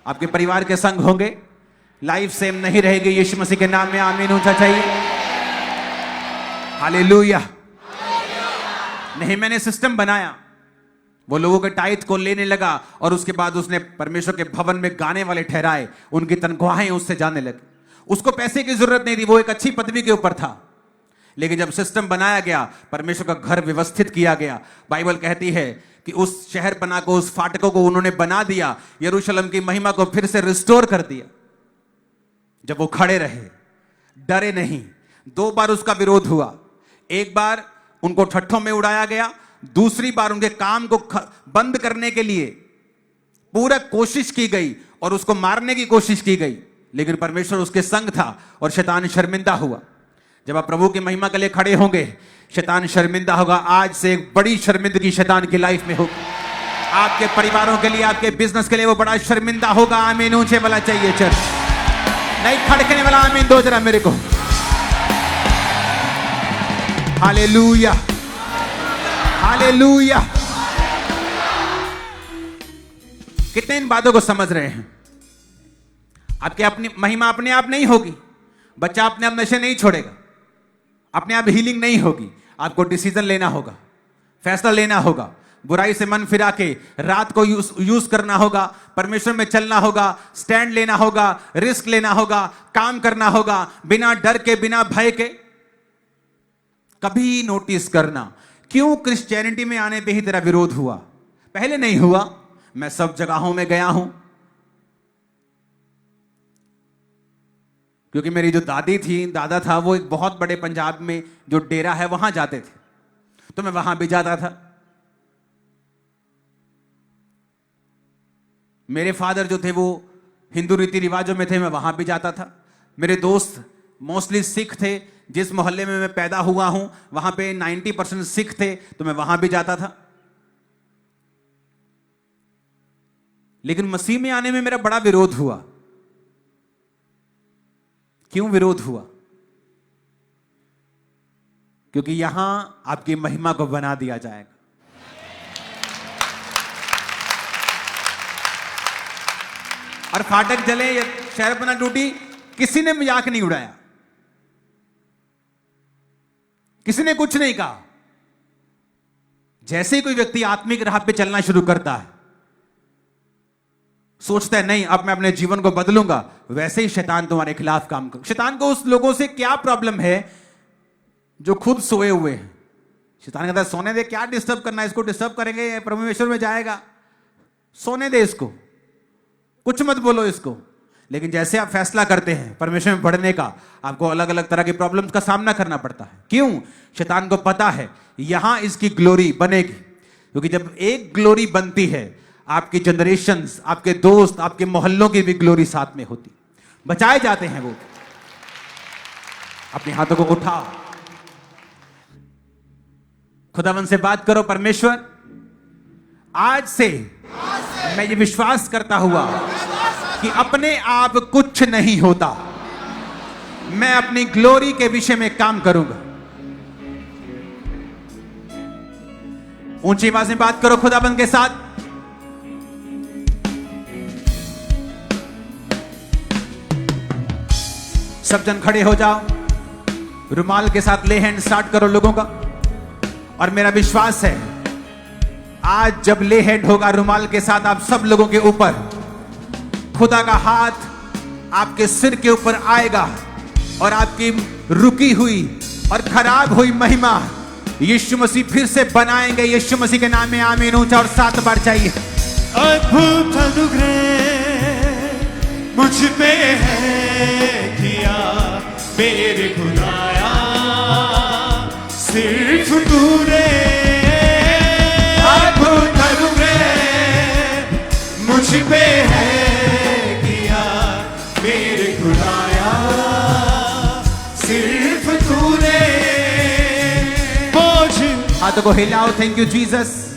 आपके परिवार के संग होंगे, लाइफ सेम नहीं रहेगी। यीशु मसीह के नाम में आमीन ऊंचा चाहिए। हालेलुया। नehemia ने सिस्टम बनाया, वो लोगों के टाइट को लेने लगा और उसके बाद उसने परमेश्वर के भवन में गाने वाले ठहराए, उनकी तनख्वाहें उससे जाने लगी। उसको पैसे की जरूरत नहीं थी, वो एक अच्छी पदवी के ऊपर था। लेकिन जब सिस्टम बनाया गया, परमेश्वर का घर व्यवस्थित किया गया, बाइबल कहती है कि उस शहर पना को, उस फाटकों को उन्होंने बना दिया, यरूशलेम की महिमा को फिर से रिस्टोर कर दिया। जब वो खड़े रहे, डरे नहीं। 2 बार उसका विरोध हुआ। एक बार उनको ठट्ठों में उड़ाया गया, दूसरी बार उनके काम को बंद करने के लिए पूरा कोशिश की गई और उसको मारने की कोशिश की गई, लेकिन परमेश्वर उसके संग था और शैतान शर्मिंदा हुआ। जब आप प्रभु की महिमा के लिए खड़े होंगे, शैतान शर्मिंदा होगा। आज से एक बड़ी शर्मिंदगी शैतान की लाइफ में होगी, आपके परिवारों के लिए, आपके बिजनेस के लिए वो बड़ा शर्मिंदा होगा। आमीन ऊंचे वाला चाहिए चर्च, नहीं खड़कने वाला आमीन दो जरा मेरे को। Hallelujah, hallelujah. कितने इन बातों को समझ रहे हैं? आपके अपनी महिमा अपने आप नहीं होगी, बच्चा अपने आप नशे नहीं छोड़ेगा, अपने आप हीलिंग नहीं होगी। आपको डिसीजन लेना होगा, फैसला लेना होगा, बुराई से मन फिरा के रात को यूज करना होगा, परमेश्वर में चलना होगा, स्टैंड लेना होगा, रिस्क लेना होगा, काम करना होगा, बिना डर के, बिना भय के। कभी नोटिस करना, क्यों क्रिश्चियनिटी में आने पे ही तेरा विरोध हुआ? पहले नहीं हुआ। मैं सब जगहों में गया हूं, क्योंकि मेरी जो दादी थी, दादा था, वो एक बहुत बड़े पंजाब में जो डेरा है वहां जाते थे, तो मैं वहां भी जाता था। मेरे फादर जो थे वो हिंदू रीति रिवाजों में थे, मैं वहां भी जाता था। मेरे दोस्त मोस्टली सिख थे, जिस मोहल्ले में मैं पैदा हुआ हूं वहां पे 90% सिख थे, तो मैं वहां भी जाता था। लेकिन मसीह में आने में मेरा बड़ा विरोध हुआ। क्यों विरोध हुआ? क्योंकि यहां आपकी महिमा को बना दिया जाएगा। और फाटक जले या शहरपना टूटी, किसी ने मजाक नहीं उड़ाया, किसी ने कुछ नहीं कहा। जैसे ही कोई व्यक्ति आत्मिक राह पे चलना शुरू करता है, सोचता है नहीं अब मैं अपने जीवन को बदलूंगा, वैसे ही शैतान तुम्हारे खिलाफ काम कर। शैतान को उस लोगों से क्या प्रॉब्लम है जो खुद सोए हुए हैं? शैतान कहता है सोने दे, क्या डिस्टर्ब करना है इसको, डिस्टर्ब करेंगे परमेश्वर में जाएगा, सोने दे इसको, कुछ मत बोलो इसको। लेकिन जैसे आप फैसला करते हैं परमेश्वर में बढ़ने का, आपको अलग अलग तरह की प्रॉब्लम्स का सामना करना पड़ता है। क्यों? शैतान को पता है यहां इसकी ग्लोरी बनेगी, क्योंकि जब एक ग्लोरी बनती है, आपकी जनरेशंस, आपके दोस्त, आपके मोहल्लों की भी ग्लोरी साथ में होती, बचाए जाते हैं वो। अपने हाथों को उठाओ, खुदावन से बात करो, परमेश्वर आज से मैं ये विश्वास करता हुआ कि अपने आप कुछ नहीं होता, मैं अपनी ग्लोरी के विषय में काम करूंगा। ऊंची आवाज में बात करो खुदाबंद के साथ। सब जन खड़े हो जाओ, रुमाल के साथ ले हैंड स्टार्ट करो लोगों का। और मेरा विश्वास है आज जब ले हैंड होगा रुमाल के साथ, आप सब लोगों के ऊपर खुदा का हाथ आपके सिर के ऊपर आएगा और आपकी रुकी हुई और खराब हुई महिमा यीशु मसीह फिर से बनाएंगे। यीशु मसीह के नाम में आमीन ऊंचा और 7 बार चाहिए। अद्भुत अनुग्रह मुझ पे है किया मेरे खुदाया, सिर्फ तूने। अद्भुत अनुग्रह मुझ पे है किया मेरे खुदाया, सिर्फ तूने। हाथों को हिलाओ, थैंक यू जीसस।